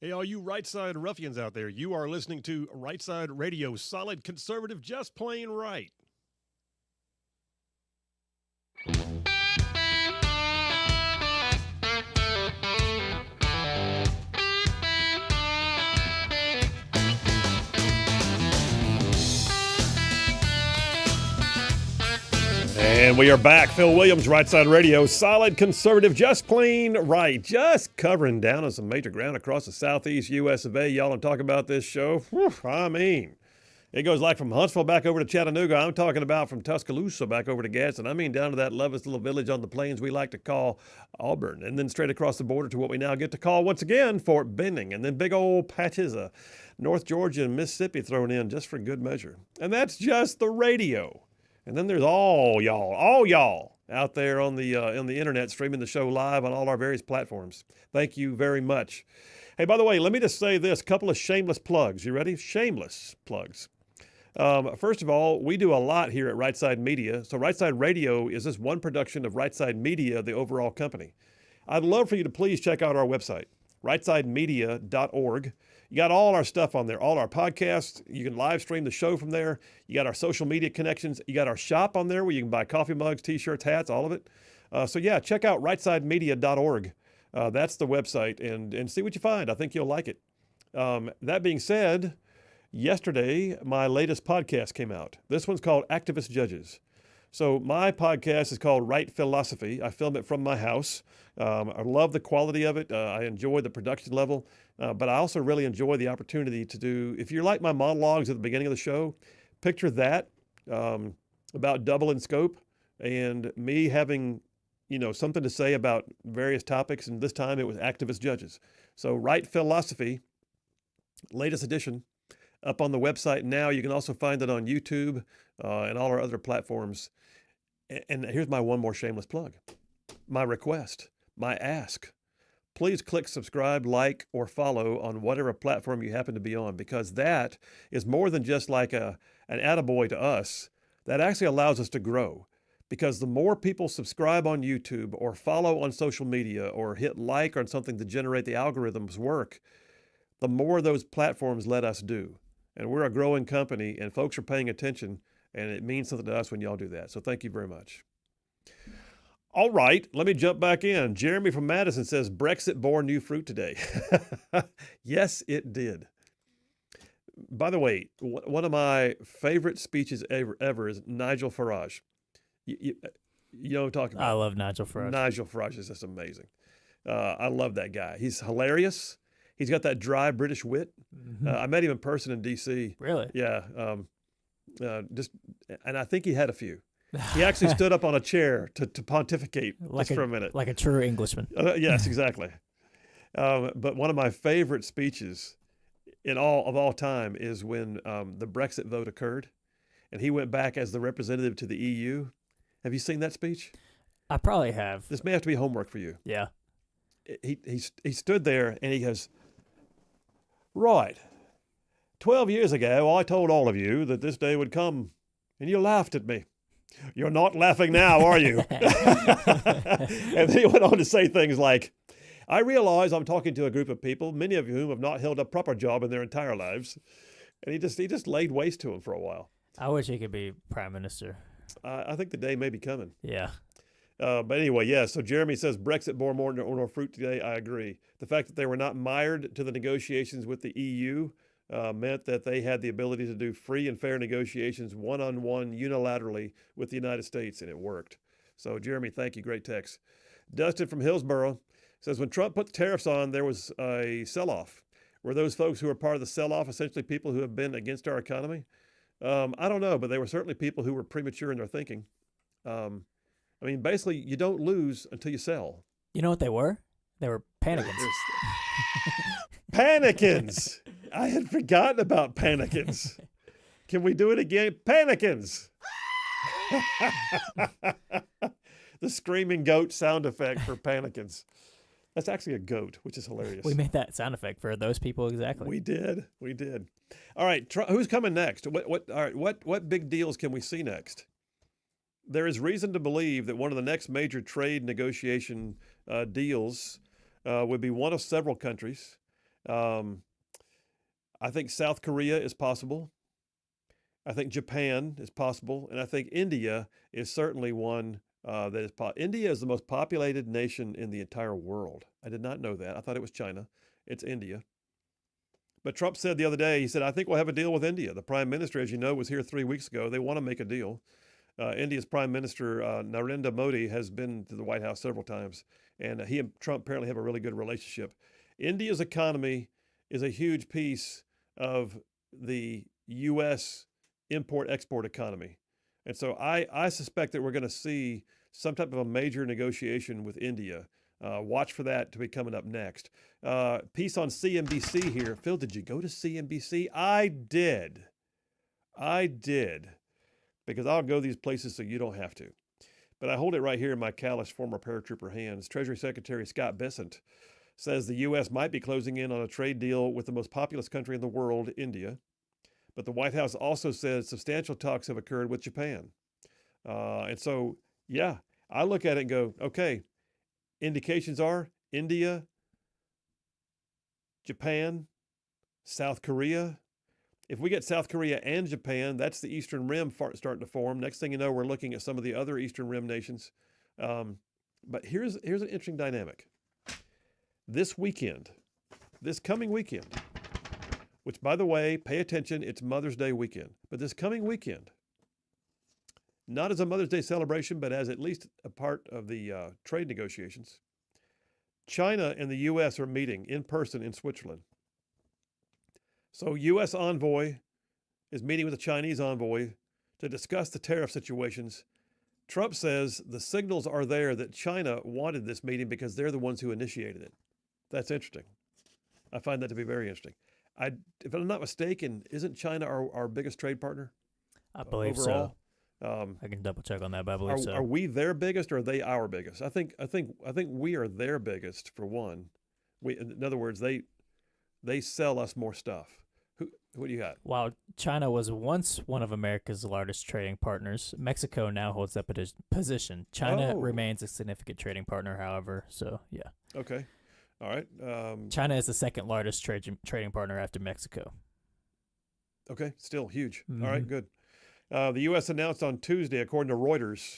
Hey, all you Rightside ruffians out there, you are listening to Rightside Radio, solid conservative, just plain right. And we are back. Phil Williams, Rightside Radio, solid conservative, just plain right. Just covering down on some major ground across the southeast U.S. of A. Y'all want to talk about this show? Whew, I mean, it goes like from Huntsville back over to Chattanooga. I'm talking about from Tuscaloosa back over to Gadsden. I mean down to that lovely little village on the plains we like to call Auburn. And then straight across the border to what we now get to call, once again, Fort Benning. And then big old patches of North Georgia and Mississippi thrown in just for good measure. And that's just the radio. And then there's all y'all out there on the internet streaming the show live on all our various platforms. Thank you very much. Hey, by the way, let me just say this, couple of shameless plugs. You ready? Shameless plugs. First of all, we do a lot here at Rightside Media. So Rightside Radio is this one production of Rightside Media, the overall company. I'd love for you to please check out our website, rightsidemedia.org. You got all our stuff on there, all our podcasts. You can live stream the show from there. You got our social media connections. You got our shop on there where you can buy coffee mugs, T-shirts, hats, all of it. So yeah, check out rightsidemedia.org. That's the website, and see what you find. I think you'll like it. That being said, yesterday, my latest podcast came out. This one's called Activist Judges. So my podcast is called Right Philosophy. I film it from my house. I love the quality of it. I enjoy the production level, but I also really enjoy the opportunity to do, if you like my monologues at the beginning of the show, picture that, about double in scope and me having, something to say about various topics. And this time it was activist judges. So Right Philosophy, latest edition, up on the website now. You can also find it on YouTube and all our other platforms. And here's my one more shameless plug. My request, my ask. Please click subscribe, like, or follow on whatever platform you happen to be on, because that is more than just like an attaboy to us. That actually allows us to grow, because the more people subscribe on YouTube or follow on social media or hit like on something to generate the algorithms work, the more those platforms let us do. And we're a growing company, and folks are paying attention, and it means something to us when y'all do that. So thank you very much. All right, let me jump back in. Jeremy from Madison says, Brexit bore new fruit today. Yes, it did. By the way, one of my favorite speeches ever is Nigel Farage. You know what I'm talking about? I love Nigel Farage. Nigel Farage is just amazing. I love that guy. He's hilarious. He's got that dry British wit. Mm-hmm. I met him in person in D.C. Really? Yeah. And I think he had a few. He actually stood up on a chair to pontificate just for a minute. Like a true Englishman. Yes, exactly. But one of my favorite speeches of all time is when the Brexit vote occurred, and he went back as the representative to the EU. Have you seen that speech? I probably have. This may have to be homework for you. Yeah. He stood there and he goes, right, 12 years ago, I told all of you that this day would come, and you laughed at me. You're not laughing now, are you? And then he went on to say things like, I realize I'm talking to a group of people, many of whom have not held a proper job in their entire lives. And he just laid waste to him for a while. I wish he could be prime minister. I think the day may be coming. Yeah. But anyway, yeah, so Jeremy says Brexit bore more fruit today. I agree. The fact that they were not mired to the negotiations with the EU meant that they had the ability to do free and fair negotiations one-on-one unilaterally with the United States, and it worked. So, Jeremy, thank you. Great text. Dustin from Hillsboro says, when Trump put the tariffs on, there was a sell-off. Were those folks who were part of the sell-off essentially people who have been against our economy? I don't know, but they were certainly people who were premature in their thinking. I mean, basically, you don't lose until you sell. You know what they were? They were panicans. Panicans! I had forgotten about panicans. Can we do it again? Panicans! The screaming goat sound effect for panicans. That's actually a goat, which is hilarious. We made that sound effect for those people exactly. We did. All right, who's coming next? What big deals can we see next? There is reason to believe that one of the next major trade negotiation deals would be one of several countries, I think South Korea is possible. I think Japan is possible, and I think India is certainly one that is. India is the most populated nation in the entire world. I did not know that. I thought it was China. It's India. But Trump said the other day, he said, I think we'll have a deal with India. The prime minister, as you know, was here 3 weeks ago. They want to make a deal. India's prime minister, Narendra Modi, has been to the White House several times, and he and Trump apparently have a really good relationship. India's economy is a huge piece of the U.S. import-export economy. And so I suspect that we're going to see some type of a major negotiation with India. Watch for that to be coming up next. Piece on CNBC here. Phil, did you go to CNBC? I did. Because I'll go these places so you don't have to. But I hold it right here in my callous former paratrooper hands. Treasury Secretary Scott Bessent says the U.S. might be closing in on a trade deal with the most populous country in the world, India. But the White House also says substantial talks have occurred with Japan. And so, yeah, I look at it and go, okay, indications are India, Japan, South Korea. If we get South Korea and Japan, that's the Eastern Rim starting to form. Next thing you know, we're looking at some of the other Eastern Rim nations. But here's an interesting dynamic. This coming weekend, which, by the way, pay attention, it's Mother's Day weekend. But this coming weekend, not as a Mother's Day celebration, but as at least a part of the trade negotiations, China and the U.S. are meeting in person in Switzerland. So U.S. envoy is meeting with a Chinese envoy to discuss the tariff situations. Trump says the signals are there that China wanted this meeting because they're the ones who initiated it. That's interesting. I find that to be very interesting. If I'm not mistaken, isn't China our biggest trade partner? I believe overall? So. I can double check on that, but I believe so. Are we their biggest or are they our biggest? I think we are their biggest for one. In other words, they sell us more stuff. What do you got? While China was once one of America's largest trading partners, Mexico now holds that position. China remains a significant trading partner, however. So, yeah. Okay. All right. China is the second largest trading partner after Mexico. Okay. Still huge. Mm-hmm. All right. Good. The U.S. announced on Tuesday, according to Reuters,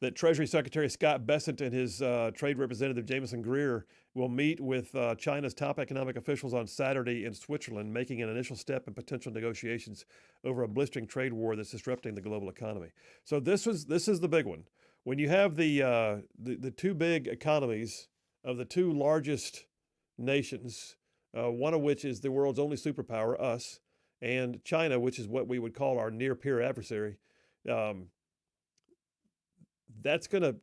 that Treasury Secretary Scott Bessent and his trade representative Jameson Greer will meet with China's top economic officials on Saturday in Switzerland, making an initial step in potential negotiations over a blistering trade war that's disrupting the global economy. So this is the big one. When you have the two big economies of the two largest nations, one of which is the world's only superpower, us, and China, which is what we would call our near-peer adversary, that's gonna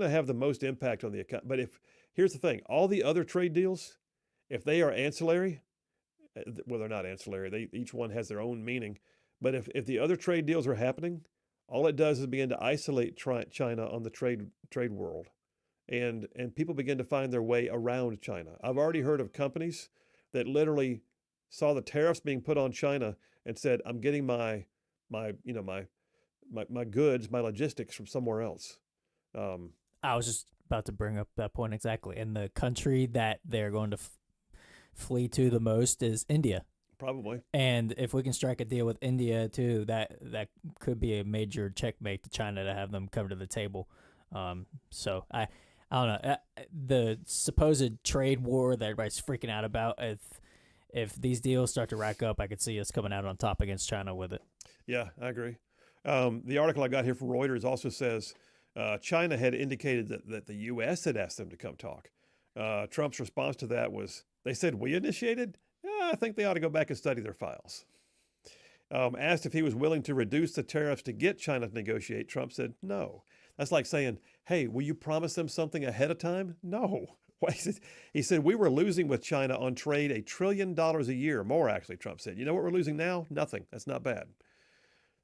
have the most impact on the economy. But here's the thing: all the other trade deals, if they are ancillary, well, they're not ancillary. Each one has their own meaning. But if the other trade deals are happening, all it does is begin to isolate China on the trade world, and people begin to find their way around China. I've already heard of companies that literally saw the tariffs being put on China and said, "I'm getting my goods, my logistics from somewhere else." I was just about to bring up that point exactly. And the country that they're going to flee to the most is India. Probably. And if we can strike a deal with India too, that could be a major checkmate to China to have them come to the table. So I don't know. The supposed trade war that everybody's freaking out about, if these deals start to rack up, I could see us coming out on top against China with it. Yeah, I agree. The article I got here from Reuters also says China had indicated that the U.S. had asked them to come talk. Trump's response to that was, they said, we initiated? I think they ought to go back and study their files. Asked if he was willing to reduce the tariffs to get China to negotiate, Trump said no. That's like saying, hey, will you promise them something ahead of time? No. He said, we were losing with China on trade $1 trillion a year. More, actually, Trump said. You know what we're losing now? Nothing. That's not bad.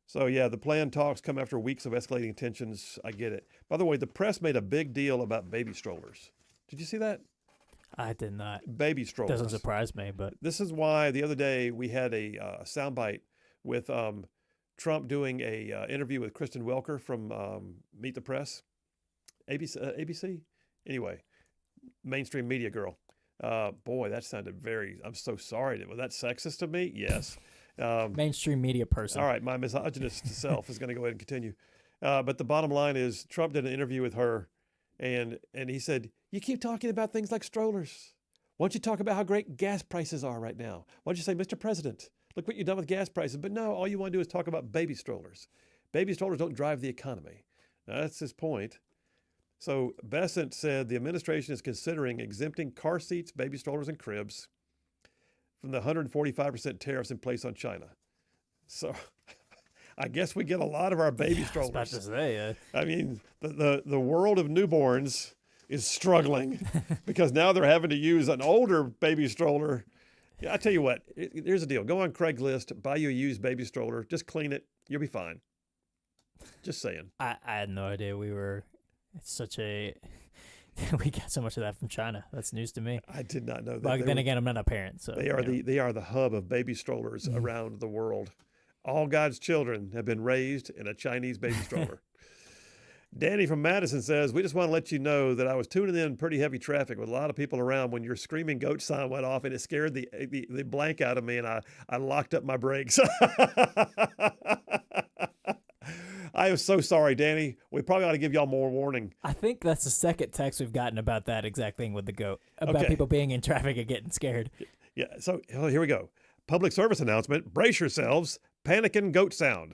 So, yeah, the planned talks come after weeks of escalating tensions. I get it. By the way, the press made a big deal about baby strollers. Did you see that? I did not. Baby strollers. Doesn't surprise me, but this is why the other day we had a soundbite with Trump doing a interview with Kristen Welker from Meet the Press, ABC. Anyway, mainstream media girl. Boy, that sounded very. I'm so sorry. Was that sexist of me? Yes. Mainstream media person. All right, my misogynist self is going to go ahead and continue. But the bottom line is, Trump did an interview with her, and he said, "You keep talking about things like strollers. Why don't you talk about how great gas prices are right now? Why don't you say, Mr. President, look what you've done with gas prices?" But no, all you want to do is talk about baby strollers. Baby strollers don't drive the economy. Now, that's his point. So Bessent said the administration is considering exempting car seats, baby strollers, and cribs from the 145% tariffs in place on China. So I guess we get a lot of our baby strollers. I was about to say, I mean, the world of newborns is struggling because now they're having to use an older baby stroller. Yeah, I tell you what, here's the deal. Go on Craigslist, buy you a used baby stroller, just clean it, you'll be fine. Just saying. I had no idea we were such a... we got so much of that from China. That's news to me. I did not know that. But then again, I'm not a parent, so they are the hub of baby strollers around the world. All God's children have been raised in a Chinese baby stroller. Danny from Madison says, "We just want to let you know that I was tuning in pretty heavy traffic with a lot of people around when your screaming goat sign went off, and it scared the blank out of me, and I locked up my brakes." I am so sorry, Danny. We probably ought to give y'all more warning. I think that's the second text we've gotten about that exact thing with the goat, about people being in traffic and getting scared. Yeah, so here we go. Public service announcement. Brace yourselves. Panicking goat sound.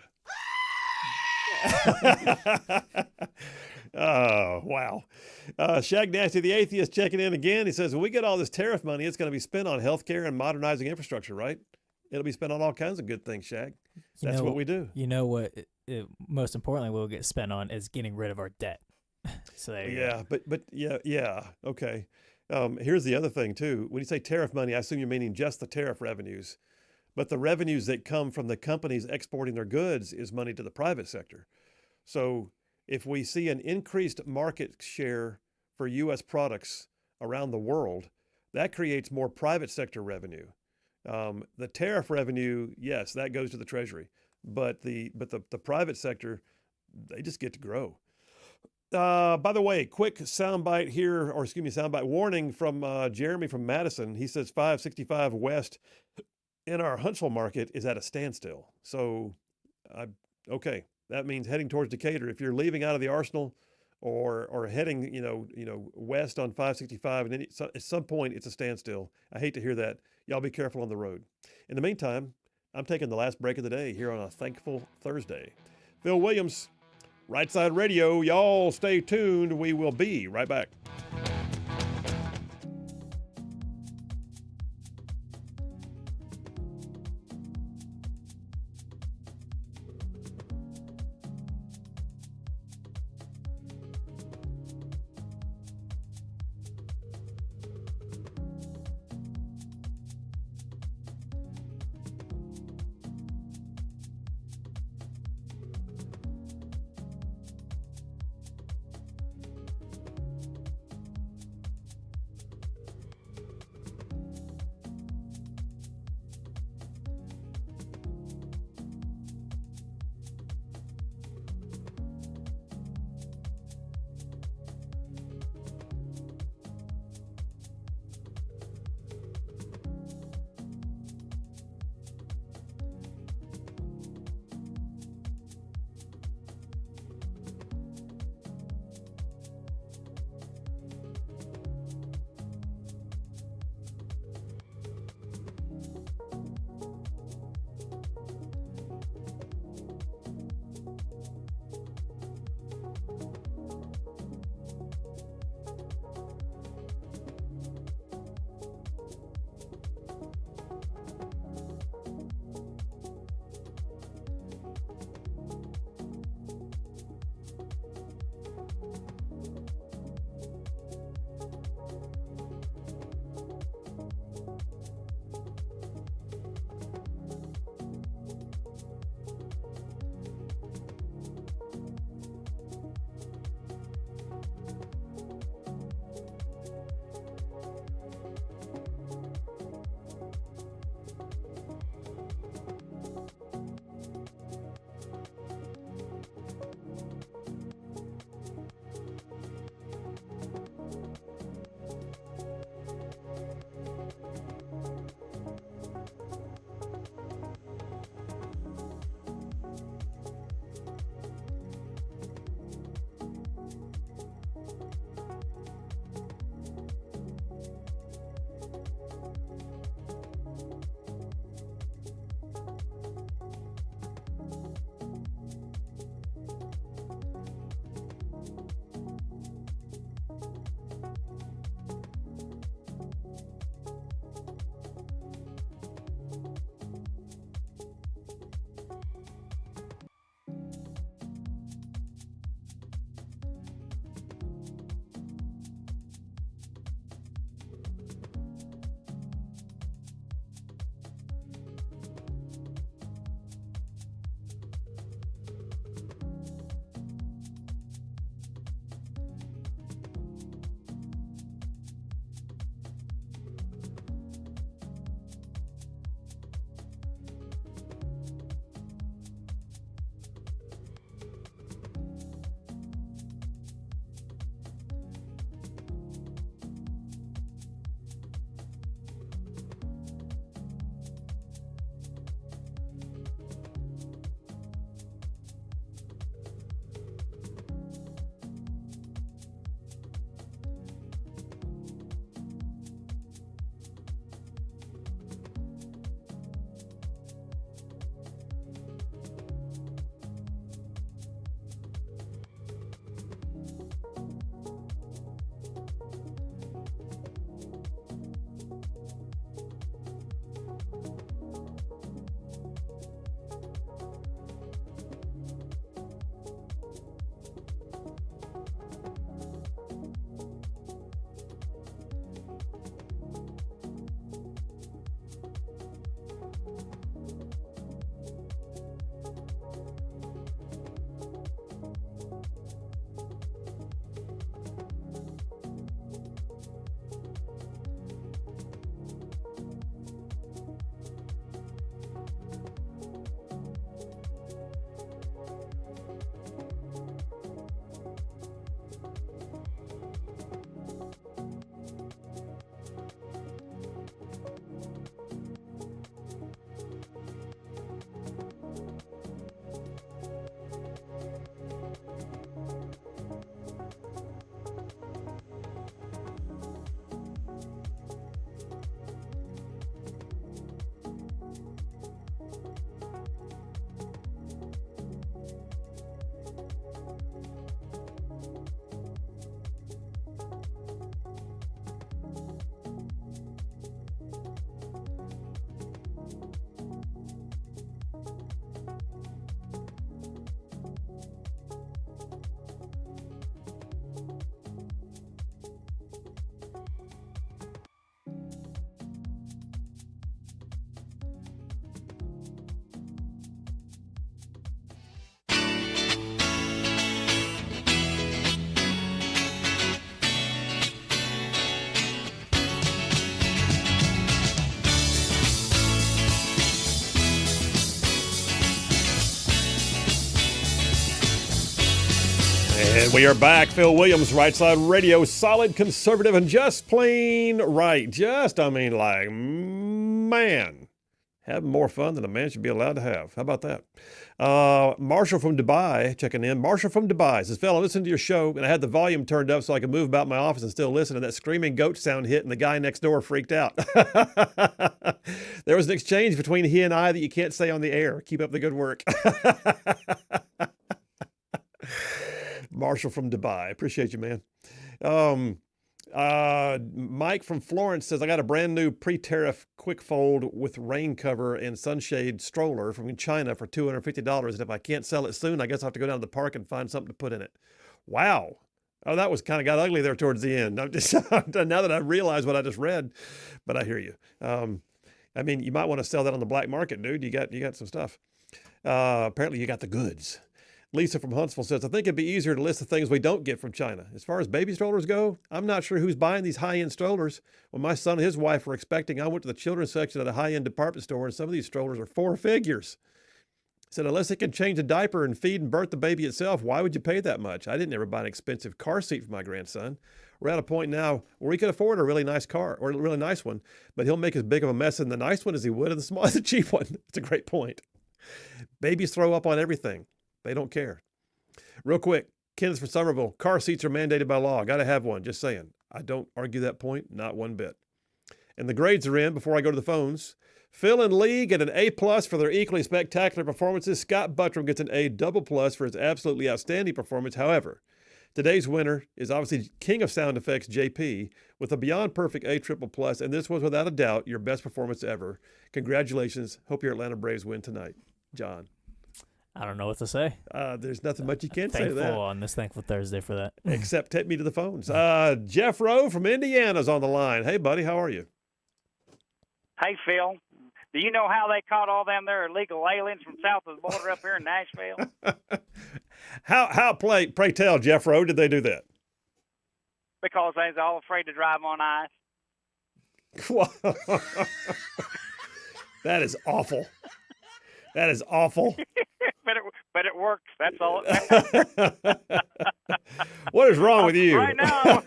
Oh, wow. Shag Nasty the Atheist checking in again. He says, when we get all this tariff money, it's going to be spent on healthcare and modernizing infrastructure, right? It'll be spent on all kinds of good things, Shag. That's what we do. You know what? Most importantly, we'll get spent on is getting rid of our debt. So there you go. But yeah, okay. Here's the other thing too. When you say tariff money, I assume you're meaning just the tariff revenues, but the revenues that come from the companies exporting their goods is money to the private sector. So if we see an increased market share for U.S. products around the world, that creates more private sector revenue. The tariff revenue, yes, that goes to the Treasury, but the private sector, they just get to grow. By the way, quick soundbite here, soundbite warning from Jeremy from Madison. He says 565 West in our Huntsville market is at a standstill. So, okay, that means heading towards Decatur. If you're leaving out of the Arsenal or heading, west on 565, and at some point it's a standstill. I hate to hear that. Y'all be careful on the road. In the meantime, I'm taking the last break of the day here on a thankful Thursday. Phil Williams, Rightside Radio. Y'all stay tuned. We will be right back. And we are back. Phil Williams, Rightside Radio, solid conservative and just plain right. Man, having more fun than a man should be allowed to have. How about that? Marshall from Dubai checking in. Marshall from Dubai says, Phil, I listened to your show and I had the volume turned up so I could move about my office and still listen. And that screaming goat sound hit and the guy next door freaked out. There was an exchange between he and I that you can't say on the air. Keep up the good work. Marshall from Dubai. Appreciate you, man. Mike from Florence says, I got a brand new pre-tariff quick fold with rain cover and sunshade stroller from China for $250. And if I can't sell it soon, I guess I'll have to go down to the park and find something to put in it. Wow. Oh, that was kind of got ugly there towards the end. I'm just now that I realize what I just read, but I hear you. I mean, you might want to sell that on the black market, dude. You got some stuff. Apparently you got the goods. Lisa from Huntsville says, I think it'd be easier to list the things we don't get from China. As far as baby strollers go, I'm not sure who's buying these high-end strollers. When my son and his wife were expecting, I went to the children's section at a high-end department store, and some of these strollers are 4 figures. Said, unless it can change a diaper and feed and birth the baby itself, why would you pay that much? I didn't ever buy an expensive car seat for my grandson. We're at a point now where we can afford a really nice car, or a really nice one, but he'll make as big of a mess in the nice one as he would in the small, the cheap one. It's a great point. Babies throw up on everything. They don't care. Real quick, Kenneth from Somerville, car seats are mandated by law. Got to have one, just saying. I don't argue that point, not one bit. And the grades are in before I go to the phones. Phil and Lee get an A+ for their equally spectacular performances. Scott Buttram gets an A++ for his absolutely outstanding performance. However, Today's winner is obviously King of Sound Effects, JP, with a Beyond Perfect A Triple Plus, and this was without a doubt your best performance ever. Congratulations. Hope your Atlanta Braves win tonight. John. I don't know what to say. There's nothing much you can say to that. Thankful on this Thankful Thursday for that. Except take me to the phones. Jeff Rowe from Indiana's on the line. Hey, buddy, how are you? Hey, Phil. Do you know how they caught all them there illegal aliens from south of the border up here in Nashville? Pray tell, Jeff Rowe, did they do that? Because they was all afraid to drive on ice. That is awful. That is awful. but it works. That's all it matters. What is wrong with you? Right now,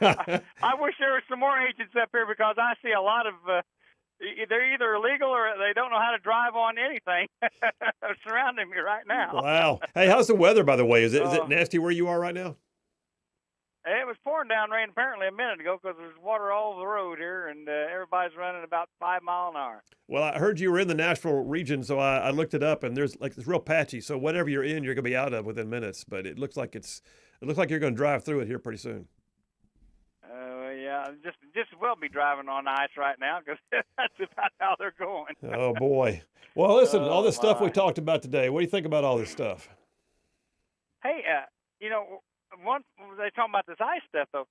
I wish there were some more agents up here because I see a lot of they're either illegal or they don't know how to drive on anything surrounding me right now. Wow. Hey, how's the weather, by the way? Is it nasty where you are right now? It was pouring down rain apparently a minute ago because there's water all over the road here, and everybody's running about 5 miles an hour. Well, I heard you were in the Nashville region, so I looked it up, and it's real patchy. So whatever you're in, you're going to be out of within minutes. But it looks like you're going to drive through it here pretty soon. Yeah, just as well be driving on ice right now because that's about how they're going. Oh boy. Well, listen, all this stuff we talked about today. What do you think about all this stuff? Hey, one they talking about this ice stuff though.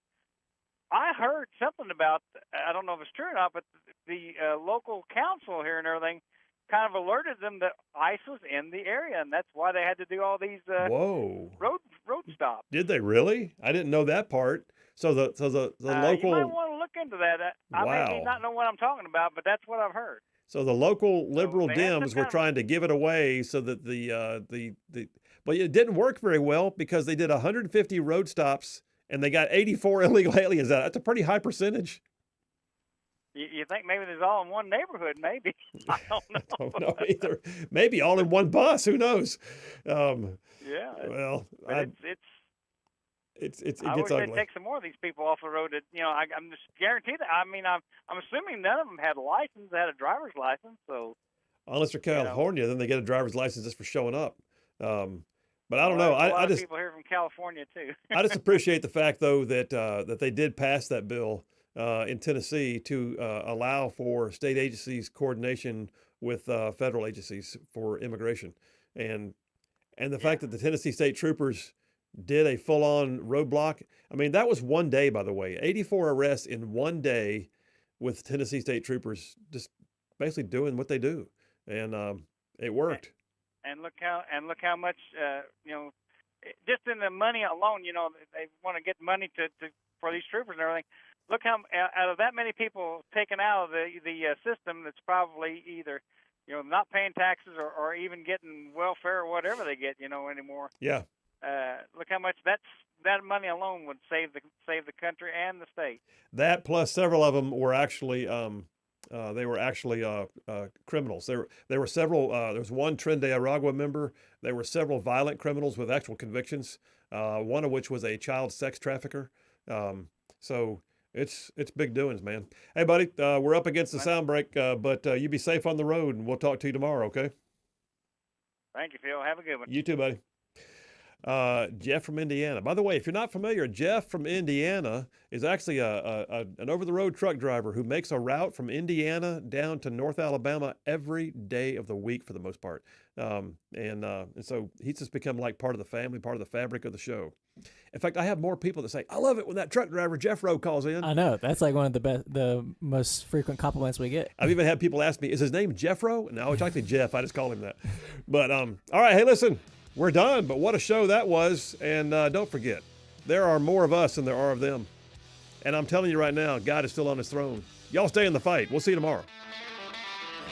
I heard something about, I don't know if it's true or not, but the local council here and everything kind of alerted them that ice was in the area, and that's why they had to do all these road stops. Did they really? I didn't know that part. So the local. You might want to look into that. I may not know what I'm talking about, but that's what I've heard. So the local liberal Dems were trying to give it away so that but it didn't work very well because they did 150 road stops and they got 84 illegal aliens out. That's a pretty high percentage. You think maybe there's all in one neighborhood? Maybe. I don't know. I don't know either. Maybe all in one bus. Who knows? Yeah. Well, it gets I wish ugly. they'd take some more of these people off the road. I'm just guaranteed that. I mean, I'm assuming none of them had a license, had a driver's license. So unless they're California, then they get a driver's license just for showing up. But I don't know. A lot of people here from California too. I just appreciate the fact, though, that they did pass that bill in Tennessee to allow for state agencies coordination with federal agencies for immigration, and the fact that the Tennessee state troopers did a full-on roadblock. I mean, that was one day, by the way, 84 arrests in one day with Tennessee state troopers just basically doing what they do, and it worked. And look how much just in the money alone, they want to get money for these troopers and everything. Look how out of that many people taken out of the system, that's probably either not paying taxes or even getting welfare or whatever they get anymore. Yeah. Look how much that money alone would save the country and the state. That plus several of them were actually criminals. There were several. There was one Tren de Aragua member. There were several violent criminals with actual convictions. One of which was a child sex trafficker. So it's big doings, man. Hey, buddy, we're up against the sound break, but you be safe on the road, and we'll talk to you tomorrow. Okay. Thank you, Phil. Have a good one. You too, buddy. Jeff from Indiana. By the way, if you're not familiar, Jeff from Indiana is actually an over-the-road truck driver who makes a route from Indiana down to North Alabama every day of the week for the most part. And so he's just become like part of the family, part of the fabric of the show. In fact, I have more people that say, I love it when that truck driver Jeff Rowe calls in. I know. That's like one of the most frequent compliments we get. I've even had people ask me, is his name Jeff Rowe? No, it's actually Jeff. I just call him that. But all right, hey, listen. We're done, but what a show that was. And don't forget, there are more of us than there are of them. And I'm telling you right now, God is still on his throne. Y'all stay in the fight. We'll see you tomorrow.